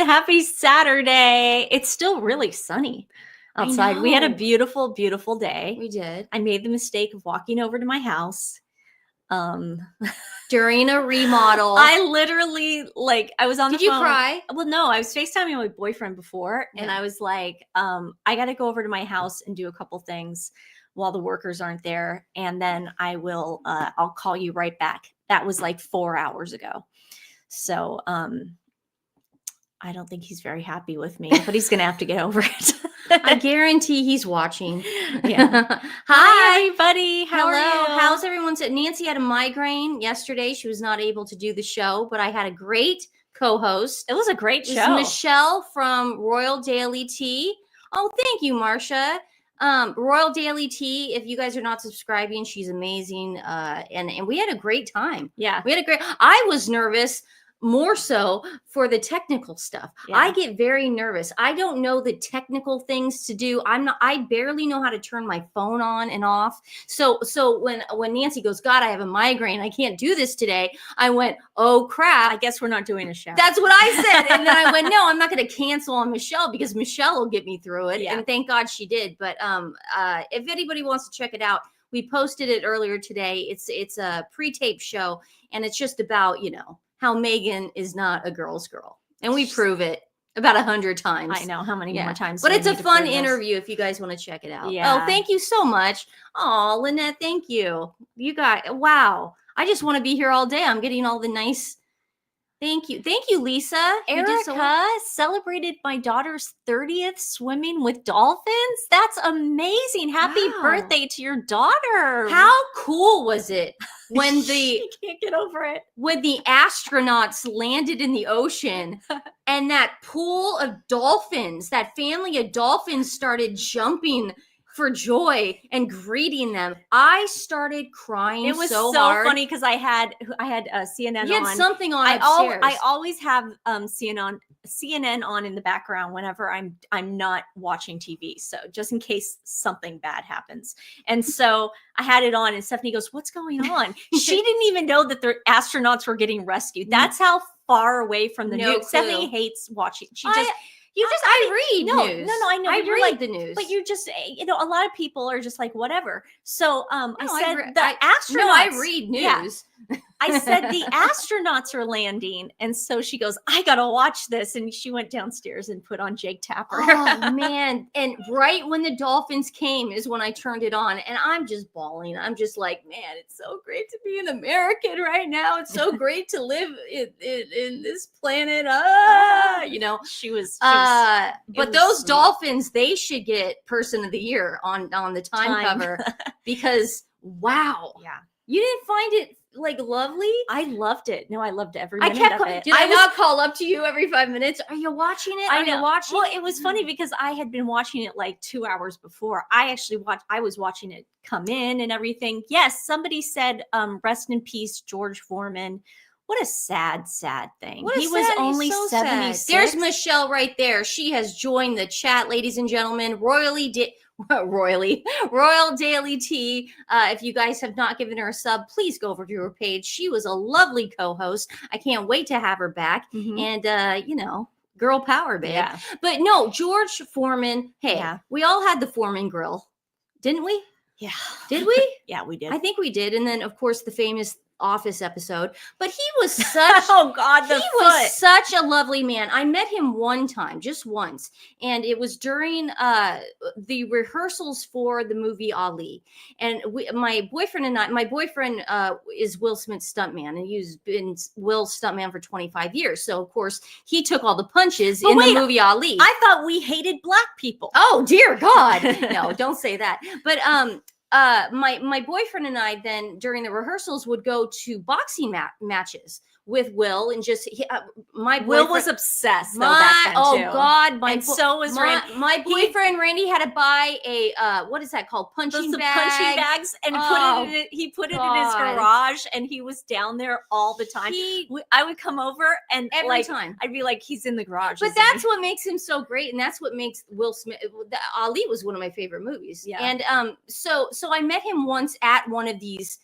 Happy Saturday. It's still really sunny outside. We had a know. beautiful, beautiful day. We did. I made the mistake of walking over to my house. During a remodel. I literally, I was on the phone. Did you cry? Well, no, I was FaceTiming my boyfriend before, and Yeah. I was like, I got to go over to my house and do a couple things while the workers aren't there, and then I'll call you right back. That was like 4 hours ago. So, I don't think he's very happy with me, but he's going to have to get over it. I guarantee he's watching. Yeah. Hi, everybody. How are you? How's everyone? Nancy had a migraine yesterday. She was not able to do the show, but I had a great co-host. It was a great show. Michelle from Royal Daily Tea. Oh, thank you, Marcia. Royal Daily Tea. If you guys are not subscribing, she's amazing. And we had a great time. Yeah. I was nervous. More so for the technical stuff. Yeah. I get very nervous. I don't know the technical things to do. I barely know how to turn my phone on and off. So when Nancy goes, God, I have a migraine, I can't do this today, I went, oh crap. I guess we're not doing a show. That's what I said. And then I went, no, I'm not going to cancel on Michelle because Michelle will get me through it. Yeah. And thank God she did. But if anybody wants to check it out, we posted it earlier today. It's a pre-tape show, and it's just about, how Megan is not a girl's girl. And we prove it about 100 times. I know. How many more times? But it's a fun interview if you guys want to check it out. Yeah. Oh, thank you so much. Oh, Lynette, thank you. You guys, wow. I just want to be here all day. I'm getting all the nice. Thank you. Thank you, Lisa. Erica celebrated my daughter's 30th swimming with dolphins. That's amazing. Happy birthday to your daughter. How cool was it when she can't get over it. When the astronauts landed in the ocean and that pool of dolphins, that family of dolphins started jumping for joy and greeting them. I started crying. It was so hard. Funny because I had CNN you had on. something on I always have CNN on in the background whenever I'm not watching TV. So just in case something bad happens. And so I had it on and Stephanie goes, what's going on? She didn't even know that the astronauts were getting rescued. That's how far away from the news. Stephanie hates watching. I read news. No, I know. I read the news. But you just, a lot of people are just like, whatever. So I said astronauts. No, I read news. Yeah. I said the astronauts are landing. And so she goes, I got to watch this. And she went downstairs and put on Jake Tapper. Oh, man. And right when the dolphins came is when I turned it on. And I'm just bawling. I'm just like, man, it's so great to be an American right now. It's so great to live in this planet. She was but those sweet. Dolphins, they should get Person of the Year on the time cover because wow. Yeah. You didn't find it lovely? I loved it. No, I loved every minute of it. Did I not call up to you every 5 minutes? Are you watching it? Are you watching it? It was funny because I had been watching it 2 hours before. I was watching it come in and everything. Yes, somebody said, rest in peace, George Foreman. What a sad, sad thing. He was only 76. There's Michelle right there. She has joined the chat, ladies and gentlemen. Royal Daily Tea. If you guys have not given her a sub, please go over to her page. She was a lovely co-host. I can't wait to have her back. Mm-hmm. And, girl power, babe. Yeah. But no, George Foreman. Hey, we all had the Foreman grill, didn't we? Yeah. Did we? Yeah, we did. I think we did. And then, of course, the famous Office episode, but he was such was such a lovely man. I met him one time, just once, and it was during the rehearsals for the movie Ali. And my boyfriend is Will Smith's stuntman, and he's been Will's stuntman for 25 years. So of course he took all the punches in the movie Ali. I thought we hated black people. Oh dear God, no, don't say that. But my boyfriend and I then during the rehearsals would go to boxing matches with Will and just Will was obsessed back then too. Oh God, so was Randy. My boyfriend Randy had to buy a what is that called? Punching bags and put it in his garage and he was down there all the time. I would come over and every time I'd be like, he's in the garage. But that's what makes him so great, and that's what makes Will Smith. Ali was one of my favorite movies. Yeah. And so I met him once at one of these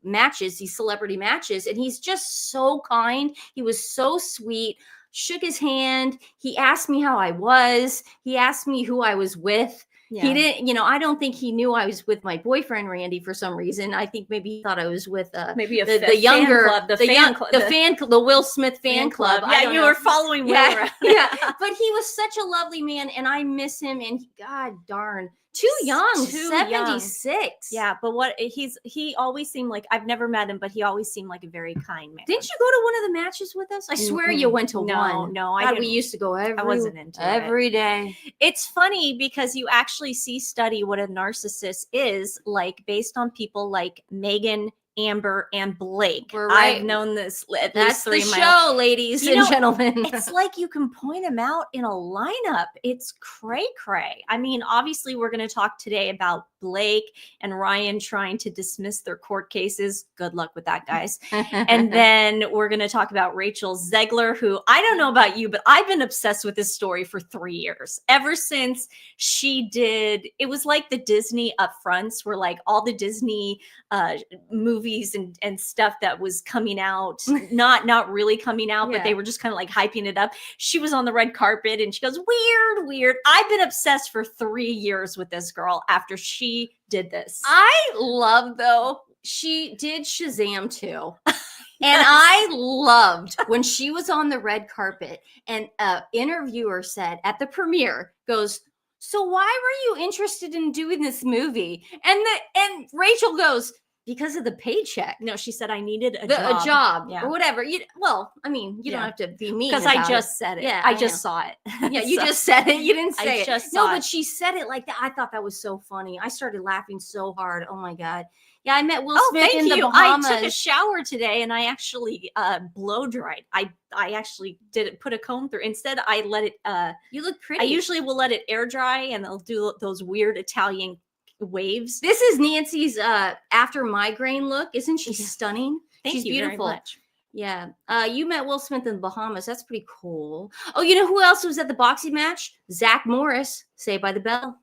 matches, these celebrity matches, and he's just so kind. He was so sweet. shook his hand. He asked me how I was. He asked me who I was with. Yeah. He didn't, I don't think he knew I was with my boyfriend Randy for some reason. I think maybe he thought I was with maybe the younger fan club, the Will Smith fan club. Yeah, you were following Will around. Yeah, but he was such a lovely man, and I miss him. And God darn, too young, 76. Yeah, but he always seemed like, I've never met him, but he always seemed like a very kind man. Didn't you go to one of the matches with us? I swear you went to one. No, God, we used to go every day. It's funny because you actually study what a narcissist is like based on people like Megan, Amber, and Blake. Right. I've known this at That's least 3 the show, ladies and gentlemen. It's like you can point them out in a lineup. It's cray. I mean, obviously, we're going to talk today about Blake and Ryan trying to dismiss their court cases. Good luck with that, guys. And then we're going to talk about Rachel Zegler, who, I don't know about you, but I've been obsessed with this story for 3 years. Ever since she did, it was like the Disney upfronts where like all the Disney movies and stuff that was coming out, not really coming out, but they were just kind of like hyping it up. She was on the red carpet and she goes, weird. I've been obsessed for 3 years with this girl after she did this. I love, though, she did Shazam too. And I loved when she was on the red carpet and an interviewer said at the premiere, goes, so why were you interested in doing this movie? And Rachel goes, because of the paycheck. No, she said I needed a job or whatever. You don't have to be mean because I just said it. Yeah, I just saw it. Yeah, you just said it. You didn't say it. But she said it like that. I thought that was so funny. I started laughing so hard. Oh my God. Yeah, I met Will Smith in the Bahamas. I took a shower today and I actually blow dried. I actually didn't put a comb through. Instead, I let it. You look pretty. I usually will let it air dry and I'll do those weird Italian waves. This is Nancy's after migraine look. Isn't she stunning? She's beautiful. Very much. Yeah. You met Will Smith in the Bahamas. That's pretty cool. Oh, you know who else was at the boxing match? Zach Morris, Saved by the Bell.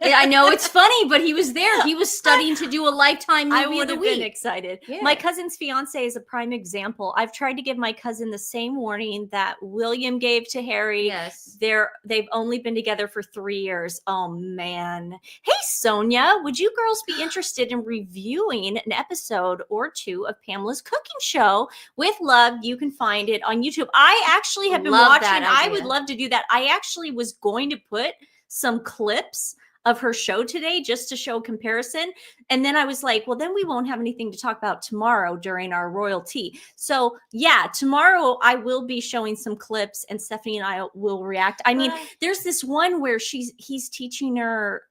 I know it's funny, but he was there. He was studying to do a Lifetime movie. I would have been excited. Yeah. My cousin's fiance is a prime example. I've tried to give my cousin the same warning that William gave to Harry. Yes. They've only been together for 3 years. Oh man. Hey Sonia, would you girls be interested in reviewing an episode or two of Pamela's cooking show with love? You can find it on YouTube. I actually have been watching. I would love to do that. I actually was going to put some clips of her show today just to show comparison. And then I was like, well, then we won't have anything to talk about tomorrow during our royalty. So yeah, tomorrow I will be showing some clips and Stephanie and I will react. I mean, there's this one where he's teaching her,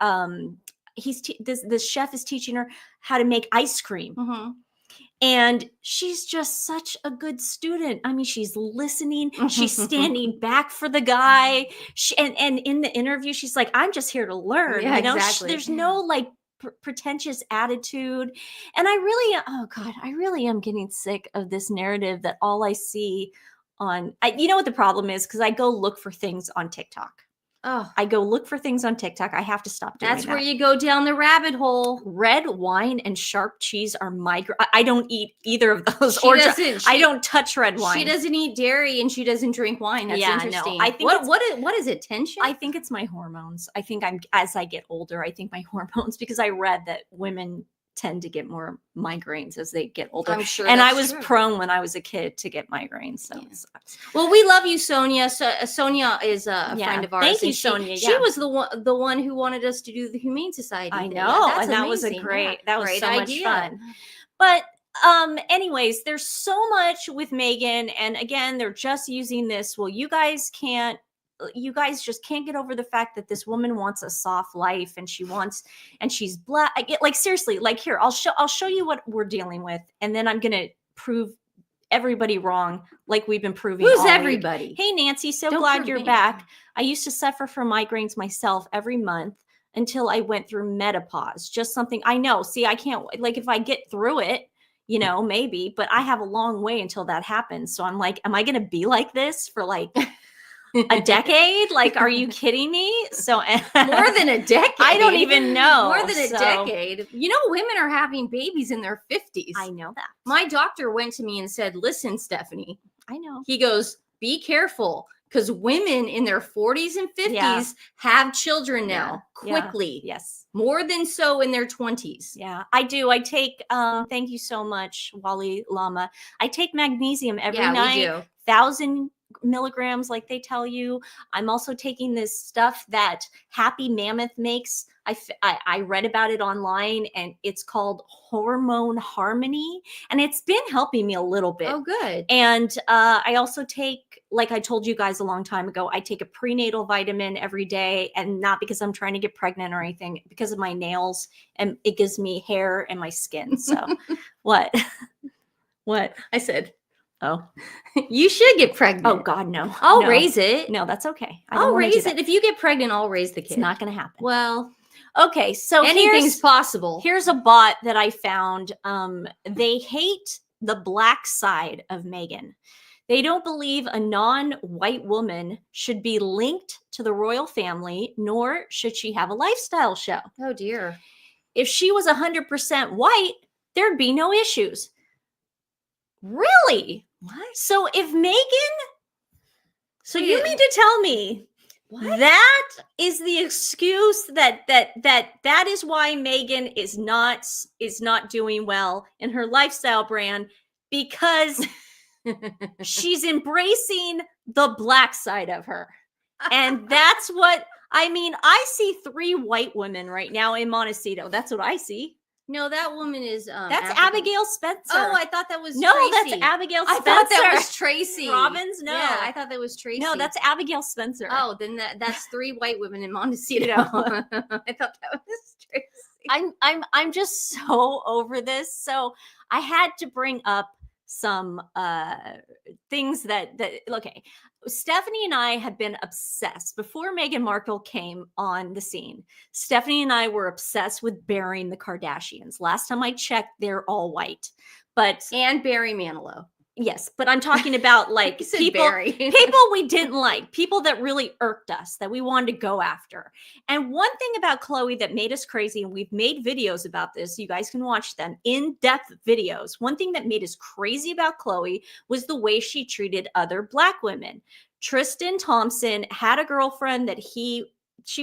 this chef is teaching her how to make ice cream. Mm-hmm. And she's just such a good student. I mean, she's listening. She's standing back for the guy. And in the interview, she's like, I'm just here to learn. Yeah, exactly. There's no like pretentious attitude. And I really am getting sick of this narrative that all I see you know what the problem is? Because I go look for things on TikTok. Oh, I go look for things on TikTok. I have to stop doing that. That's where you go down the rabbit hole. Red wine and sharp cheese are I don't eat either of those. I don't touch red wine. She doesn't eat dairy and she doesn't drink wine. That's interesting. No, I think what is it? Tension? I think it's my hormones. I think as I get older, I think my hormones, because I read that women tend to get more migraines as they get older. I'm sure. And I was prone when I was a kid to get migraines. So it sucks. Well, we love you, Sonia. So, Sonia is a friend of ours. Thank you, Sonia. She was the one who wanted us to do the Humane Society. I know. And that was that was so much fun. But anyways, there's so much with Megan. And again, they're just using this. Well, you guys just can't get over the fact that this woman wants a soft life and she's black. Like seriously, like here, I'll show you what we're dealing with. And then I'm going to prove everybody wrong. Like we've been proving. Who's everybody? Week. Hey, Nancy, so glad you're back. I used to suffer from migraines myself every month until I went through PAWS. Just something I know. See, I can't, like if I get through it, maybe, but I have a long way until that happens. So I'm like, am I going to be like this for like a decade? Like, are you kidding me? So more than a decade. I don't even know. More than a decade. Women are having babies in their 50s. I know that. My doctor went to me and said, listen, Stephanie. I know. He goes, be careful. Because women in their 40s and 50s have children now quickly. Yes. More than so in their 20s. Yeah, I do. I take, thank you so much, Wally Lama. I take magnesium every night. We do. 1,000 milligrams, like they tell you. I'm also taking this stuff that Happy Mammoth makes. I read about it online, and it's called Hormone Harmony, and it's been helping me a little bit. Oh, good. And I also take, like I told you guys a long time ago, I take a prenatal vitamin every day, and not because I'm trying to get pregnant or anything, because of my nails, and it gives me hair and my skin. So what? What? I said, oh, you should get pregnant. Oh God, no. I'll No. raise it. No, that's okay. I'll raise it. If you get pregnant, I'll raise the kid. It's not going to happen. Well, okay. So anything's possible. Here's a bot that I found. They hate the black side of Meghan. They don't believe a non-white woman should be linked to the royal family, nor should she have a lifestyle show. Oh dear. If she was 100% white, there'd be no issues. Really? What? So if Meghan, so you mean to tell me what? That is the excuse that is why Meghan is not doing well in her lifestyle brand, because she's embracing the black side of her. And that's what I mean. I see 3 white women right now in Montecito. That's what I see. No, that woman is that's Abigail Spencer. Oh, I thought that was no, Tracy. That's Abigail Spencer. I thought that was Tracy Robbins. No, yeah, I thought that was Tracy. No, that's Abigail Spencer. Oh, then that's 3 white women in Montecito. I thought that was Tracy. I'm just so over this. So I had to bring up some things that okay. Stephanie and I have been obsessed before Meghan Markle came on the scene. Stephanie and I were obsessed with burying the Kardashians. Last time I checked, they're all white, and Barry Manilow. Yes, but I'm talking about like people we didn't like, people that really irked us, that we wanted to go after. And one thing about Khloe that made us crazy, and we've made videos about this, you guys can watch them, in-depth videos. One thing that made us crazy about Khloe was the way she treated other Black women. Tristan Thompson had a girlfriend that she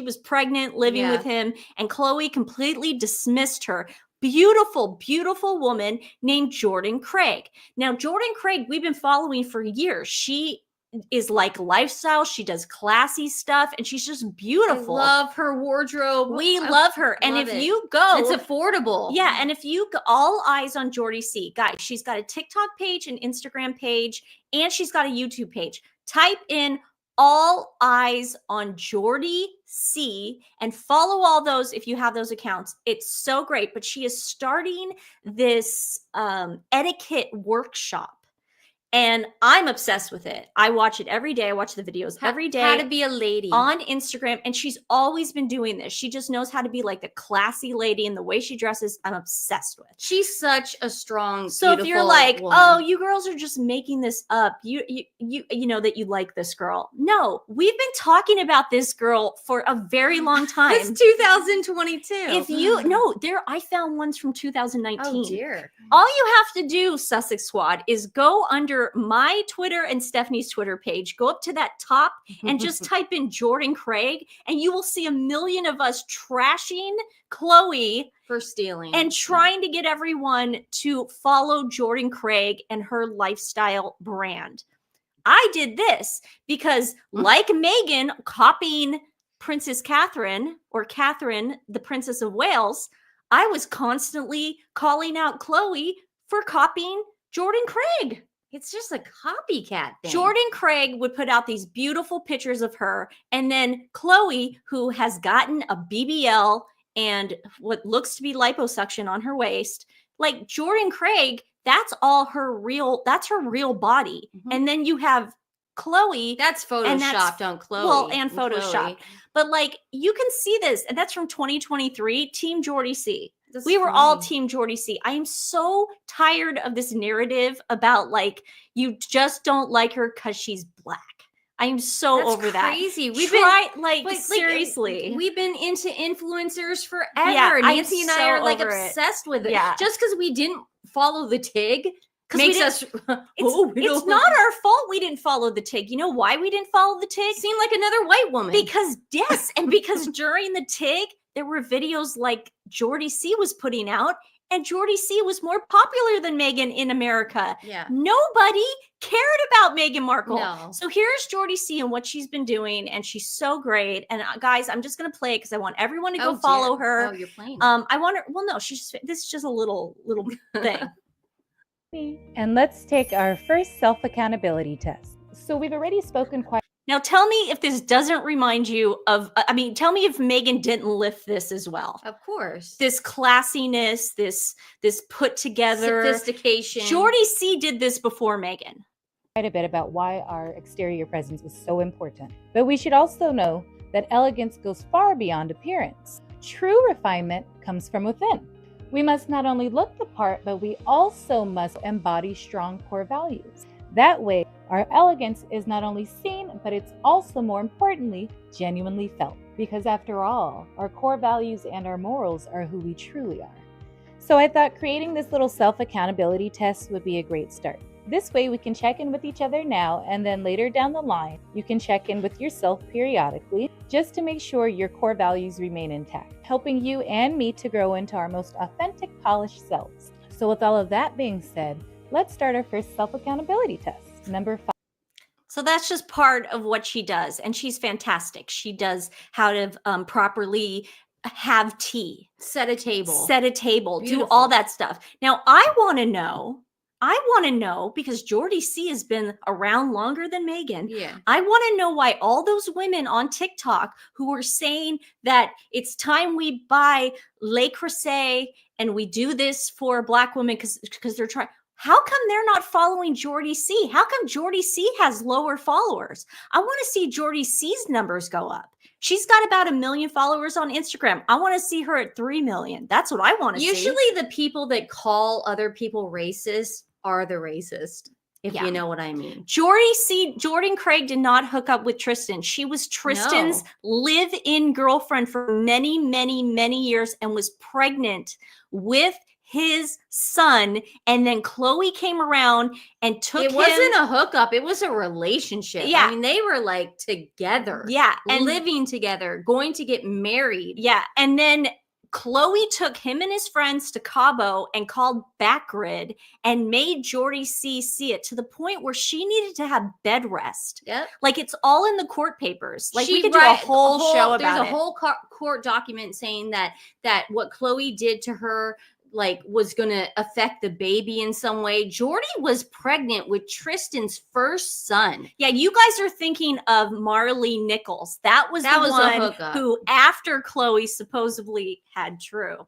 was pregnant, living with him, and Khloe completely dismissed her. Beautiful, beautiful woman named Jordan Craig. Now, Jordan Craig, we've been following for years. She is like lifestyle. She does classy stuff, and she's just beautiful. I love her wardrobe. We love her. And if you go, it's affordable. Yeah. And if you go, all eyes on Jordy C. Guys, she's got a TikTok page, an Instagram page, and she's got a YouTube page. Type in all eyes on Jordy C and follow all those if you have those accounts. It's so great. But she is starting this etiquette workshop, and I'm obsessed with it. I watch it every day. I watch the videos every day. How to be a lady on Instagram. And she's always been doing this. She just knows how to be like the classy lady, and the way she dresses, I'm obsessed with. She's such a strong, so if you're like, woman. Oh, you girls are just making this up, you know that you like this girl. No, we've been talking about this girl for a very long time. It's 2022. If I found ones from 2019. Oh dear. All you have to do, Sussex Squad, is go under my Twitter and Stephanie's Twitter page, go up to that top and just type in Jordan Craig, and you will see a million of us trashing Khloe for stealing and trying to get everyone to follow Jordan Craig and her lifestyle brand. I did this because, like Meghan copying Princess Catherine, or Catherine, the Princess of Wales, I was constantly calling out Khloe for copying Jordan Craig. It's just a copycat thing. Jordan Craig would put out these beautiful pictures of her, and then Khloe, who has gotten a BBL and what looks to be liposuction on her waist, like Jordan Craig, that's her real body. Mm-hmm. And then you have Khloe. That's photoshopped on Khloe. Well, and photoshopped. But like, you can see this, and that's from 2023, Team Jordy C. We were all Team Jordy C. I am so tired of this narrative about like, you just don't like her because she's Black. I am so over that. Crazy. Seriously. We've been into influencers forever. Yeah, Nancy and I are like obsessed with it. Yeah. Just because we didn't follow the TIG Makes us. It's not our fault we didn't follow the TIG. You know why we didn't follow the TIG? Seemed like another white woman. Because because during the TIG, there were videos like Jordy C was putting out, and Jordy C was more popular than Meghan in America. Yeah. Nobody cared about Meghan Markle. No. So here's Jordy C and what she's been doing, and she's so great. And guys, I'm just gonna play it because I want everyone to go follow her. Oh, you're playing. I want her. Well, no, this is just a little thing. And let's take our first self-accountability test. So we've already spoken quite. Now tell me if this doesn't remind you of, tell me if Meghan didn't lift this as well. Of course. This classiness, this put together. Sophistication. Jordy C did this before Meghan. Quite a bit about why our exterior presence is so important. But we should also know that elegance goes far beyond appearance. True refinement comes from within. We must not only look the part, but we also must embody strong core values. That way, our elegance is not only seen, but it's also, more importantly, genuinely felt. Because after all, our core values and our morals are who we truly are. So I thought creating this little self-accountability test would be a great start. This way we can check in with each other now, and then later down the line, you can check in with yourself periodically, just to make sure your core values remain intact, helping you and me to grow into our most authentic, polished selves. So with all of that being said, let's start our first self-accountability test. Number 5. So that's just part of what she does, and she's fantastic. She does how to properly have tea, set a table, Beautiful. Do all that stuff. Now I want to know, because Jordy C has been around longer than Meghan. Yeah. I want to know why all those women on TikTok who are saying that it's time we buy Le Creuset and we do this for Black women because they're trying. How come they're not following Jordy C? How come Jordy C has lower followers? I want to see Jordy C's numbers go up. She's got about 1 million followers on Instagram. I want to see her at 3 million. That's what I want to see. Usually the people that call other people racist are the racist, if you know what I mean. Jordan Craig did not hook up with Tristan. She was Tristan's live-in girlfriend for many, many, many years and was pregnant with his son, and then Khloe came around and took him. It wasn't a hookup, it was a relationship. Yeah. I mean, they were like together. Yeah. And living together, going to get married. Yeah. And then Khloe took him and his friends to Cabo and called Backgrid and made Jordy C see it to the point where she needed to have bed rest. Yep. Like, it's all in the court papers. Like, we could do a whole show about it. There's a whole court document saying that what Khloe did to her like was going to affect the baby in some way. Jordy was pregnant with Tristan's first son. Yeah, you guys are thinking of Marley Nichols. That was the one who, after Khloe supposedly had True,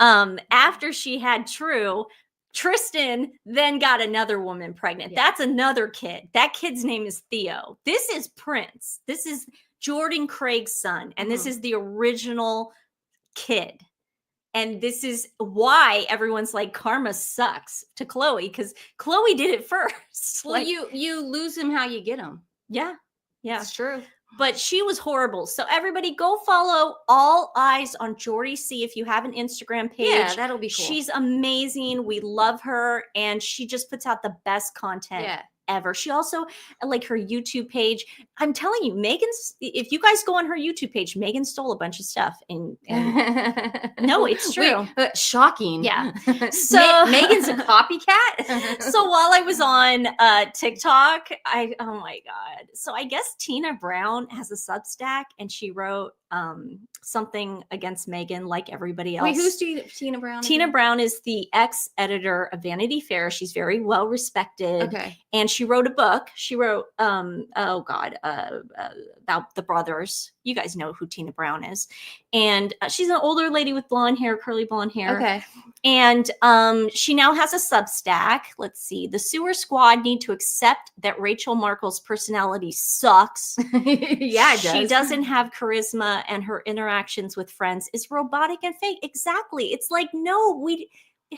after she had True, Tristan then got another woman pregnant. Yeah. That's another kid. That kid's name is Theo. This is Prince. This is Jordan Craig's son. And this is the original kid. And this is why everyone's like, karma sucks to Khloe, because Khloe did it first. Well, like, you lose him how you get him. Yeah. Yeah. It's true. But she was horrible. So everybody go follow All Eyes on Jordy C if you have an Instagram page. Yeah, that'll be cool. She's amazing. We love her. And she just puts out the best content. Yeah. Ever. She also, like, her YouTube page. I'm telling you, Meghan's, if you guys go on her YouTube page, Meghan stole a bunch of stuff. And no, it's true. Shocking. Yeah. So Meghan's a copycat. So while I was on TikTok, oh my God. So I guess Tina Brown has a Substack and she wrote something against Meghan, like everybody else. Wait, who's Tina Brown? Tina Brown is the ex-editor of Vanity Fair. She's very well respected. Okay. And she wrote a book. She wrote, about the brothers. You guys know who Tina Brown is. And she's an older lady with blonde hair, curly blonde hair. Okay. And she now has a Substack. Let's see. The Sewer Squad need to accept that Rachel Markle's personality sucks. Yeah, it does. She doesn't have charisma, and her interactions with friends is robotic and fake. Exactly. It's like, no, it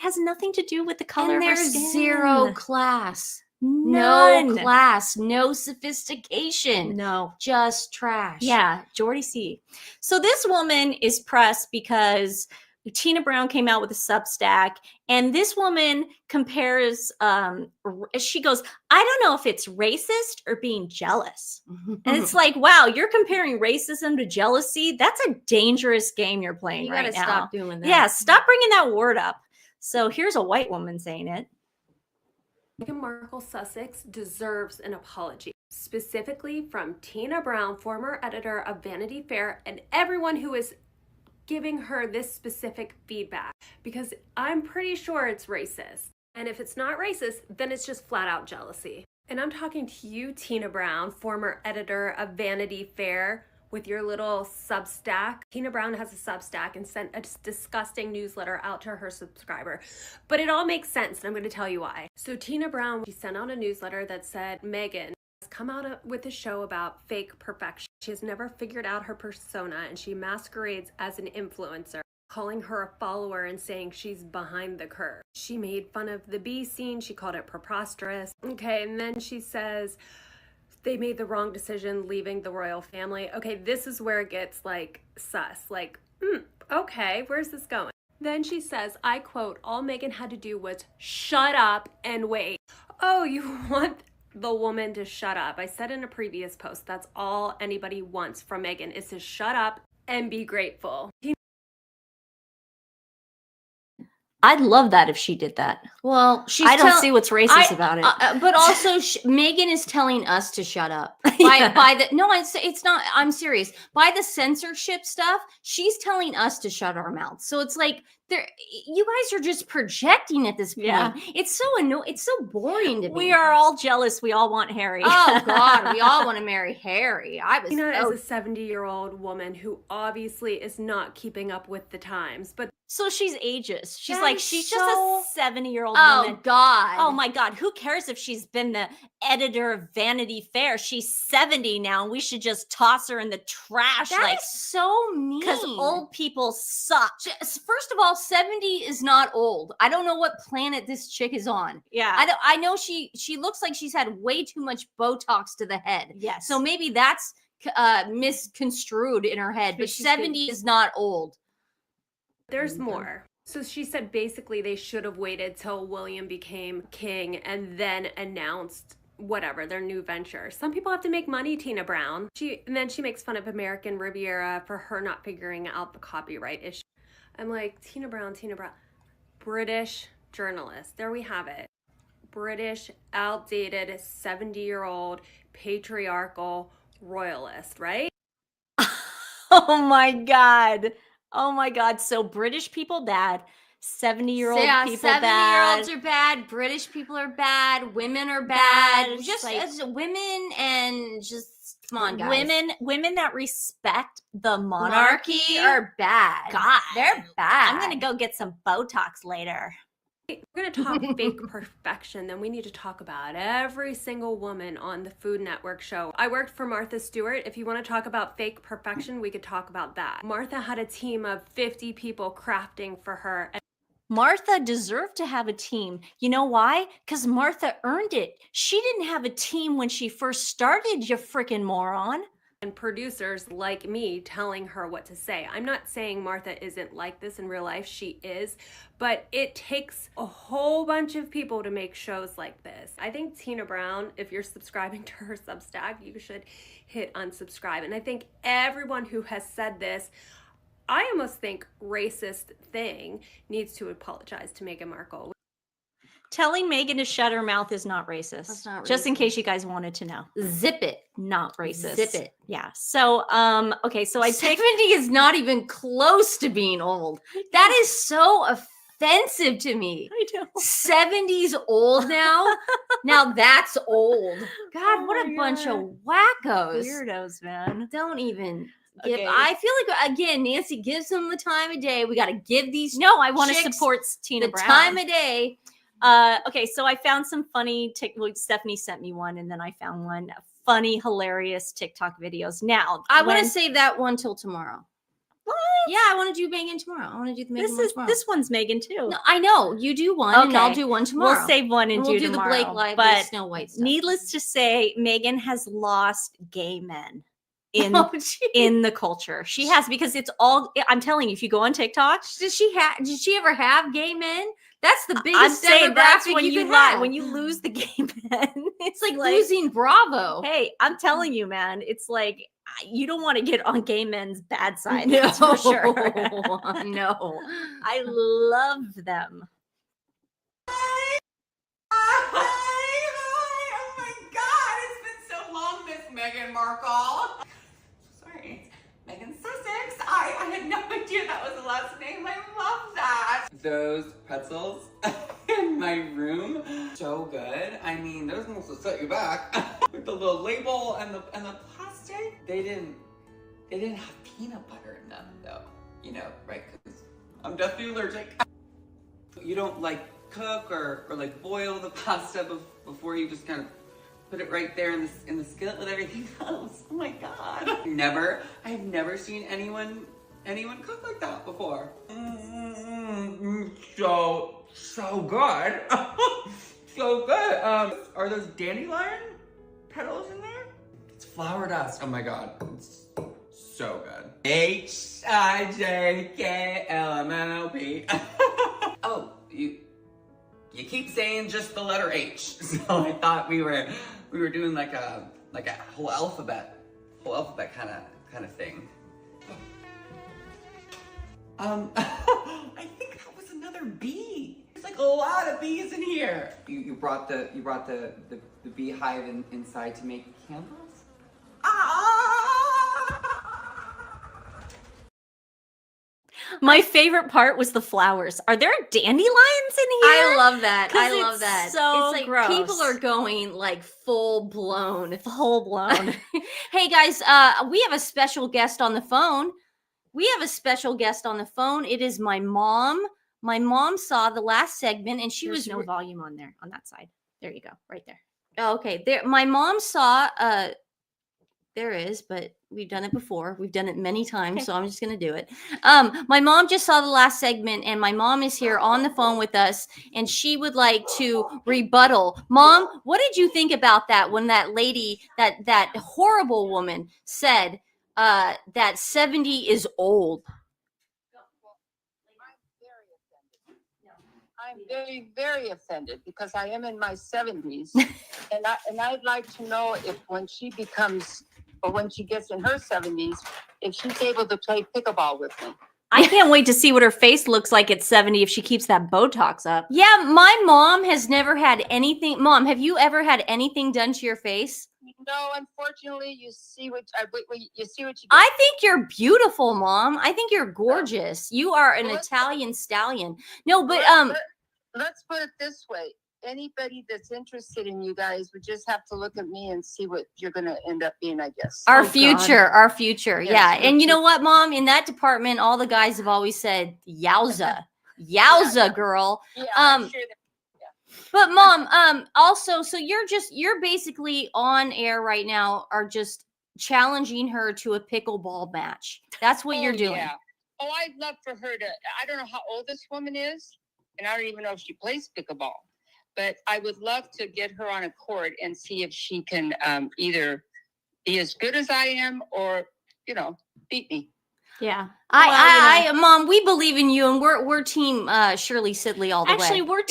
has nothing to do with the color of her skin. There's zero class. None. No class, no sophistication. No. Just trash. Yeah, Jordy C. So this woman is pressed because Tina Brown came out with a Substack, and this woman compares, she goes, I don't know if it's racist or being jealous. And it's like, wow, you're comparing racism to jealousy. That's a dangerous game you're playing right now. You gotta stop doing that. Yeah, stop bringing that word up. So here's a white woman saying it. Meghan Markle Sussex deserves an apology, specifically from Tina Brown, former editor of Vanity Fair, and everyone who is giving her this specific feedback, because I'm pretty sure it's racist. And if it's not racist, then it's just flat out jealousy. And I'm talking to you, Tina Brown, former editor of Vanity Fair, with your little Substack. Tina Brown has a Substack and sent a disgusting newsletter out to her subscriber. But it all makes sense, and I'm going to tell you why. So Tina Brown, she sent out a newsletter that said, Meghan has come out with a show about fake perfection. She has never figured out her persona, and she masquerades as an influencer, calling her a follower and saying she's behind the curve. She made fun of the bee scene. She called it preposterous. Okay, and then she says they made the wrong decision leaving the royal family. Okay, this is where it gets like sus. Like, okay, where's this going? Then she says, I quote, all Meghan had to do was shut up and wait. Oh, you want the woman to shut up. I said in a previous post, that's all anybody wants from Meghan is to shut up and be grateful. I'd love that if she did that. Well, I don't see what's racist about it. But also, Meghan is telling us to shut up. It's not. I'm serious. By the censorship stuff, she's telling us to shut our mouths. So it's like, you guys are just projecting at this point. Yeah. It's so annoying. It's so boring to me. We are all jealous. We all want Harry. Oh God, we all want to marry Harry. Tina is a 70-year-old woman who obviously is not keeping up with the times, but. So she's ageist. She's just a 70-year-old woman. Oh God. Oh my God. Who cares if she's been the editor of Vanity Fair? She's 70 now, and we should just toss her in the trash. That is so mean. Because old people suck. First of all, 70 is not old. I don't know what planet this chick is on. Yeah. I know she looks like she's had way too much Botox to the head. Yes. So maybe that's misconstrued in her head, but 70 is not old. There's more. So she said basically they should have waited till William became king and then announced whatever, their new venture. Some people have to make money, Tina Brown. And then she makes fun of American Riviera for her not figuring out the copyright issue. I'm like, Tina Brown. British journalist. There we have it. British, outdated, 70-year-old, patriarchal royalist, right? Oh my God. Oh my God. So British people bad. 70-year-old people bad. 70-year-olds are bad. British people are bad. Women are bad. Just like, as women and just come on, guys. Women that respect the monarchy are bad. God, they're bad. I'm gonna go get some Botox later. If we're going to talk fake perfection, then we need to talk about every single woman on the Food Network show. I worked for Martha Stewart. If you want to talk about fake perfection, we could talk about that. Martha had a team of 50 people crafting for her. Martha deserved to have a team. You know why? Because Martha earned it. She didn't have a team when she first started, you freaking moron. And producers like me telling her what to say. I'm not saying Martha isn't like this in real life. She is. But it takes a whole bunch of people to make shows like this. I think Tina Brown, if you're subscribing to her Substack, you should hit unsubscribe. And I think everyone who has said this, I almost think racist thing, needs to apologize to Meghan Markle. Telling Meghan to shut her mouth is not racist. That's not racist. Just in case you guys wanted to know. Zip it. Not racist. Zip it. Yeah. So, okay. So 70 is not even close to being old. That is so offensive to me. I know. 70's old now. Now that's old. God, what a bunch of wackos. Weirdos, man. Don't even. I feel like, again, Nancy gives them the time of day. We got to give these. No, I want to support Tina Brown. Time of day. Okay, so I found some funny Stephanie sent me one, and then I found one funny, hilarious TikTok videos. Now, I want to save that one till tomorrow. What? Yeah, I want to do Meghan tomorrow. I want to do the Meghan one tomorrow. This one's Meghan too. No, I know. You do one, and I'll do one tomorrow. We'll save one and we'll do tomorrow. The Blake Lively but Snow White stuff. Needless to say, Meghan has lost gay men. in the culture. She has, because it's all, I'm telling you, if you go on TikTok, did she ever have gay men? That's the biggest I'm saying that's demographic when you you could lie, have. when you lose the gay men. It's like losing Bravo. Hey, I'm telling you, man, it's like you don't want to get on gay men's bad side. No, That's for sure. No. I love them. Hi. Oh my God, it's been so long, Miss Meghan Markle. Sorry, Meghan Sussex. I had no idea that was the last name. I love that. Those pretzels in my room, so good. I mean, those ones will set you back. With the little label and the plastic. They didn't have peanut butter in them though. You know, right? Because I'm definitely allergic. You don't like cook or like boil the pasta before you just kind of put it right there in the skillet with everything else. Oh my God. I've never seen anyone cook like that before. So good. So good. Are those dandelion petals in there? It's flower dust. Oh my God. It's so good. HIJKLMNOP. Oh, you keep saying just the letter H. So I thought we were doing like a whole alphabet kind of thing. I think that was another bee. There's like a lot of bees in here. You brought the beehive inside to make candles? My favorite part was the flowers. Are there dandelions in here? I love that. I love it's that. so it's like gross. People are going like full blown. Hey guys, we have a special guest on the phone. It is my mom. My mom saw the last segment and she There's was no volume on there, on that side. There you go, right there. Oh, okay. There, my mom saw. There is, but we've done it before. We've done it many times, so I'm just gonna do it. My mom just saw the last segment, and my mom is here on the phone with us, and she would like to rebuttal. Mom, what did you think about that when that lady, that horrible woman, said that 70 is old? I'm very, very offended because I am in my 70s, and I'd like to know if when she becomes, or when she gets in her 70s, if she's able to play pickleball with me. I can't wait to see what her face looks like at 70 if she keeps that Botox up. Yeah, my mom has never had anything. Mom, have you ever had anything done to your face? No, unfortunately, you see what you get. I think you're beautiful, Mom. I think you're gorgeous. You are an Italian stallion. No, but let's put it this way. Anybody that's interested in you guys would just have to look at me and see what you're going to end up being, I guess. Our future. Yes, yeah. And you know what, Mom? In that department, all the guys have always said, yowza. Yowza, girl. Yeah, I'm sure that. But Mom, also, so you're basically on air right now, are just challenging her to a pickleball match. That's what you're doing. Yeah. Oh, I'd love for her to, I don't know how old this woman is, and I don't even know if she plays pickleball, but I would love to get her on a court and see if she can either be as good as I am or, beat me. Yeah. Mom, we believe in you, and we're team Shirley Sidley all the way. Actually, we're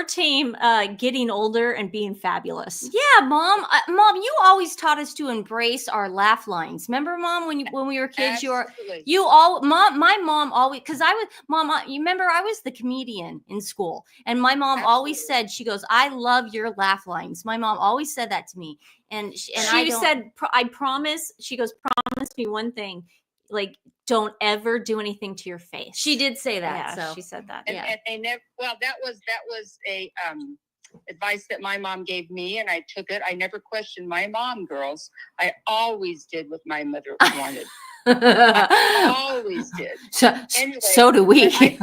team getting older and being fabulous. Yeah, Mom. Mom, you always taught us to embrace our laugh lines. Remember, Mom, when we were kids, Absolutely. my mom always, because you remember I was the comedian in school, and my mom always said, she goes, I love your laugh lines. My mom always said that to me, and she said, I promise. She goes, promise me one thing. Like, don't ever do anything to your face. She did say that. Yeah, so she said that. And they never. Well, that was a advice that my mom gave me, and I took it. I never questioned my mom, girls. I always did what my mother wanted. I always did. Anyway, so do we. I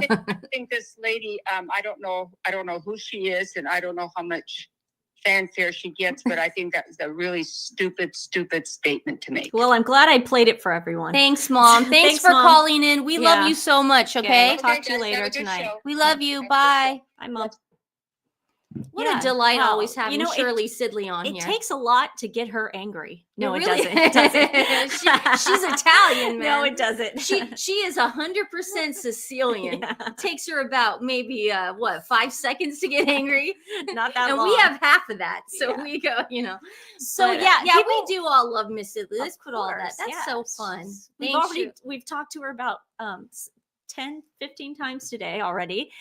think this lady. I don't know who she is, and I don't know how much fanfare she gets, but I think that was a really stupid statement to make. Well, I'm glad I played it for everyone. Thanks, Mom. Thanks for Mom. calling in. We love you so much, okay? Talk to you later tonight. Show. We love you. Bye. Bye, Mom. What Yeah, a delight wow. always having You know, Shirley Sidley on It here. takes a lot to get her angry. No, it really- doesn't. It doesn't. She's Italian, man. No, it doesn't. She is 100% Sicilian. Yeah. It takes her about maybe 5 seconds to get angry, Not that and long. we have half of that. So Yeah. we go, So But, yeah, we people- do all love Miss Sidley. Let's Of put all that. course, That's so yes. fun. We've we've talked to her about 10, 15 times today already.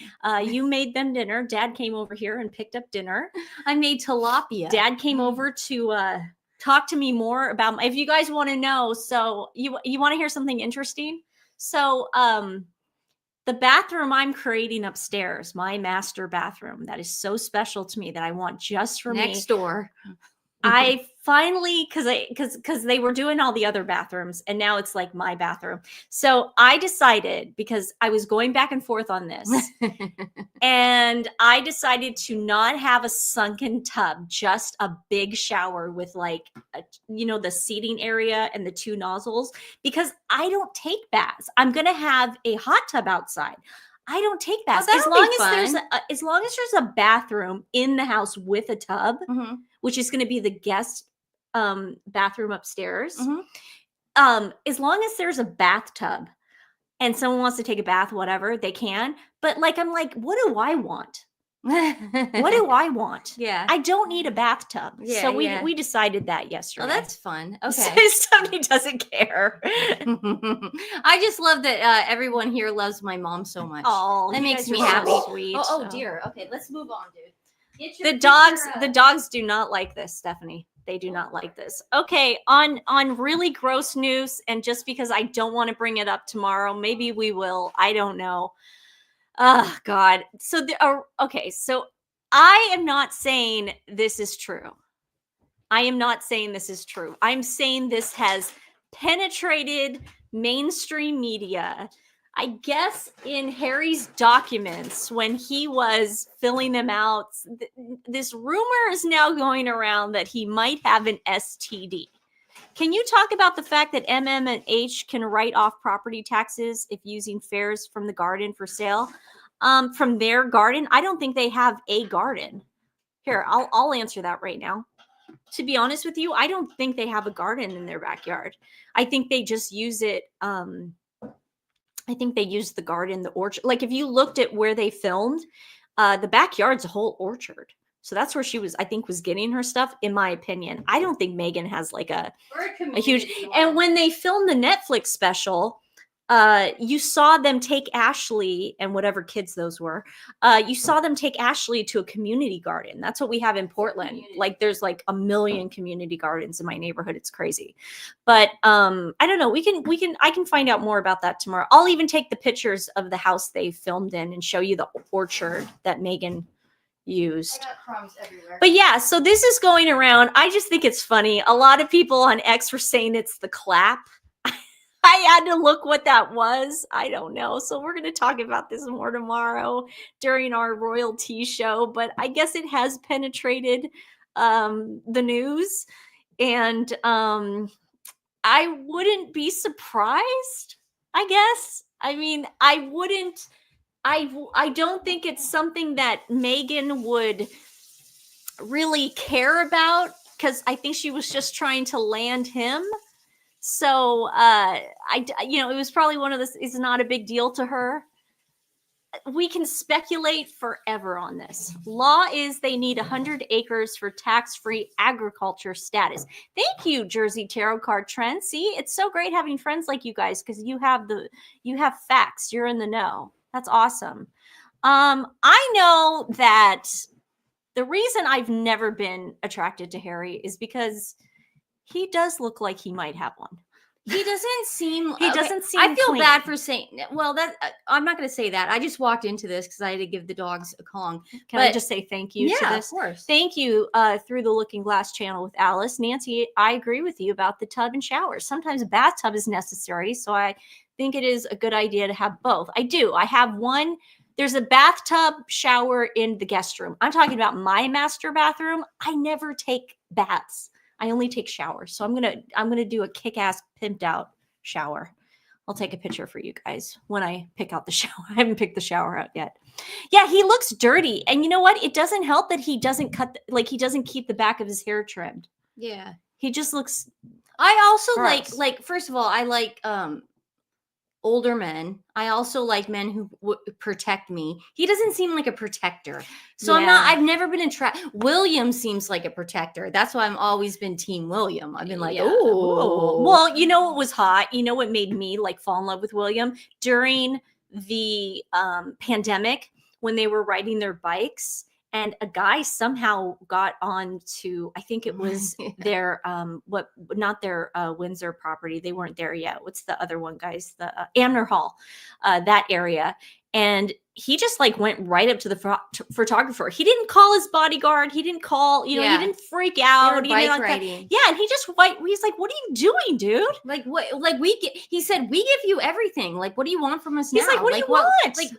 You made them dinner. Dad came over here and picked up dinner. I made tilapia. Dad came over to talk to me more about if you guys want to know. So you want to hear something interesting? So the bathroom I'm creating upstairs, my master bathroom, that is so special to me that I want just for me. Next door. I finally, because they were doing all the other bathrooms and now it's like my bathroom. So I decided, because I was going back and forth on this, and I decided to not have a sunken tub, just a big shower with the seating area and the 2 nozzles, because I don't take baths. I'm going to have a hot tub outside. I don't take baths. that'll be As long as there's a bathroom in the house with a tub, Mm-hmm. which is going to be the guest bathroom upstairs. Mhm. As long as there's a bathtub and someone wants to take a bath, whatever, they can. But I'm like, what do I want? What do I want? Yeah. I don't need a bathtub. Yeah, So yeah. we decided that yesterday. Oh, that's fun. Okay. Somebody doesn't care. I just love that everyone here loves my mom so much. Oh, that you makes guys me are so happy. sweet. Oh dear. Okay, let's move on, dude. Get your The picture, the dogs do not like this, Stephanie. They do not like this. Okay, on really gross news, and just because I don't want to bring it up tomorrow, maybe we will. I don't know. Oh God. So okay. So I am not saying this is true. I am not saying this is true. I'm saying this has penetrated mainstream media. I guess in Harry's documents, when he was filling them out, this rumor is now going around that he might have an STD. Can you talk about the fact that and H can write off property taxes if using fares from the garden for sale? From their garden? I don't think they have a garden. Here, I'll answer that right now. To be honest with you, I don't think they have a garden in their backyard. I think they just use it. I think they use the garden, the orchard. Like if you looked at where they filmed, the backyard's a whole orchard. So that's where she was, I think, was getting her stuff, in my opinion. I don't think Megan has like a huge. And when they filmed the Netflix special, you saw them take Ashley and whatever kids those were. You saw them take Ashley to a community garden. That's what we have in Portland. Like there's like a million community gardens in my neighborhood. It's crazy. But I don't know. I can find out more about that tomorrow. I'll even take the pictures of the house they filmed in and show you the orchard that Megan used. I got crumbs everywhere. But yeah, so this is going around. I just think it's funny. A lot of people on X were saying it's the clap. I had to look what that was. I don't know. So we're going to talk about this more tomorrow during our royalty show. But I guess it has penetrated the news. And I wouldn't be surprised, I guess. I mean, I wouldn't. I don't think it's something that Megan would really care about, because I think she was just trying to land him. So it was probably one of this. It's not a big deal to her. We can speculate forever on this. Law is they need 100 acres for tax-free agriculture status. Thank you, Jersey Tarot Card Trend. See, it's so great having friends like you guys, because you have facts. You're in the know. That's awesome. I know that the reason I've never been attracted to Harry is because he does look like he might have one. He doesn't seem. He doesn't seem. I feel clean. bad for saying. Well, that I'm not going to say that. I just walked into this because I had to give the dogs a Kong. Can I just say thank you to this? Of course. Thank you through the Looking Glass channel with Alice. Nancy, I agree with you about the tub and shower. Sometimes a bathtub is necessary, so I think it is a good idea to have both. I do. I have one. There's a bathtub shower in the guest room. I'm talking about my master bathroom. I never take baths. I only take showers. So I'm gonna do a kick-ass pimped out shower. I'll take a picture for you guys when I pick out the shower. I haven't picked the shower out yet. Yeah, he looks dirty. And you know what? It doesn't help that he doesn't he doesn't keep the back of his hair trimmed. Yeah. He just looks I also gross. like first of all, I like older men. I also like men who protect me. He doesn't seem like a protector. So I've never been attracted. William seems like a protector. That's why I've always been team William. I've been like, oh. Well, you know what was hot? You know what made me like fall in love with William? During the pandemic, when they were riding their bikes and a guy somehow got on to, I think it was their not their Windsor property. They weren't there yet. What's the other one, guys? The Amner Hall, that area. And he just like went right up to the photographer. He didn't call his bodyguard. He didn't call, he didn't freak out. He didn't like that. Yeah. And he just he's like, what are you doing, dude? Like what? Like he said, we give you everything. Like, what do you want from us now? He's like, what do you want? Like,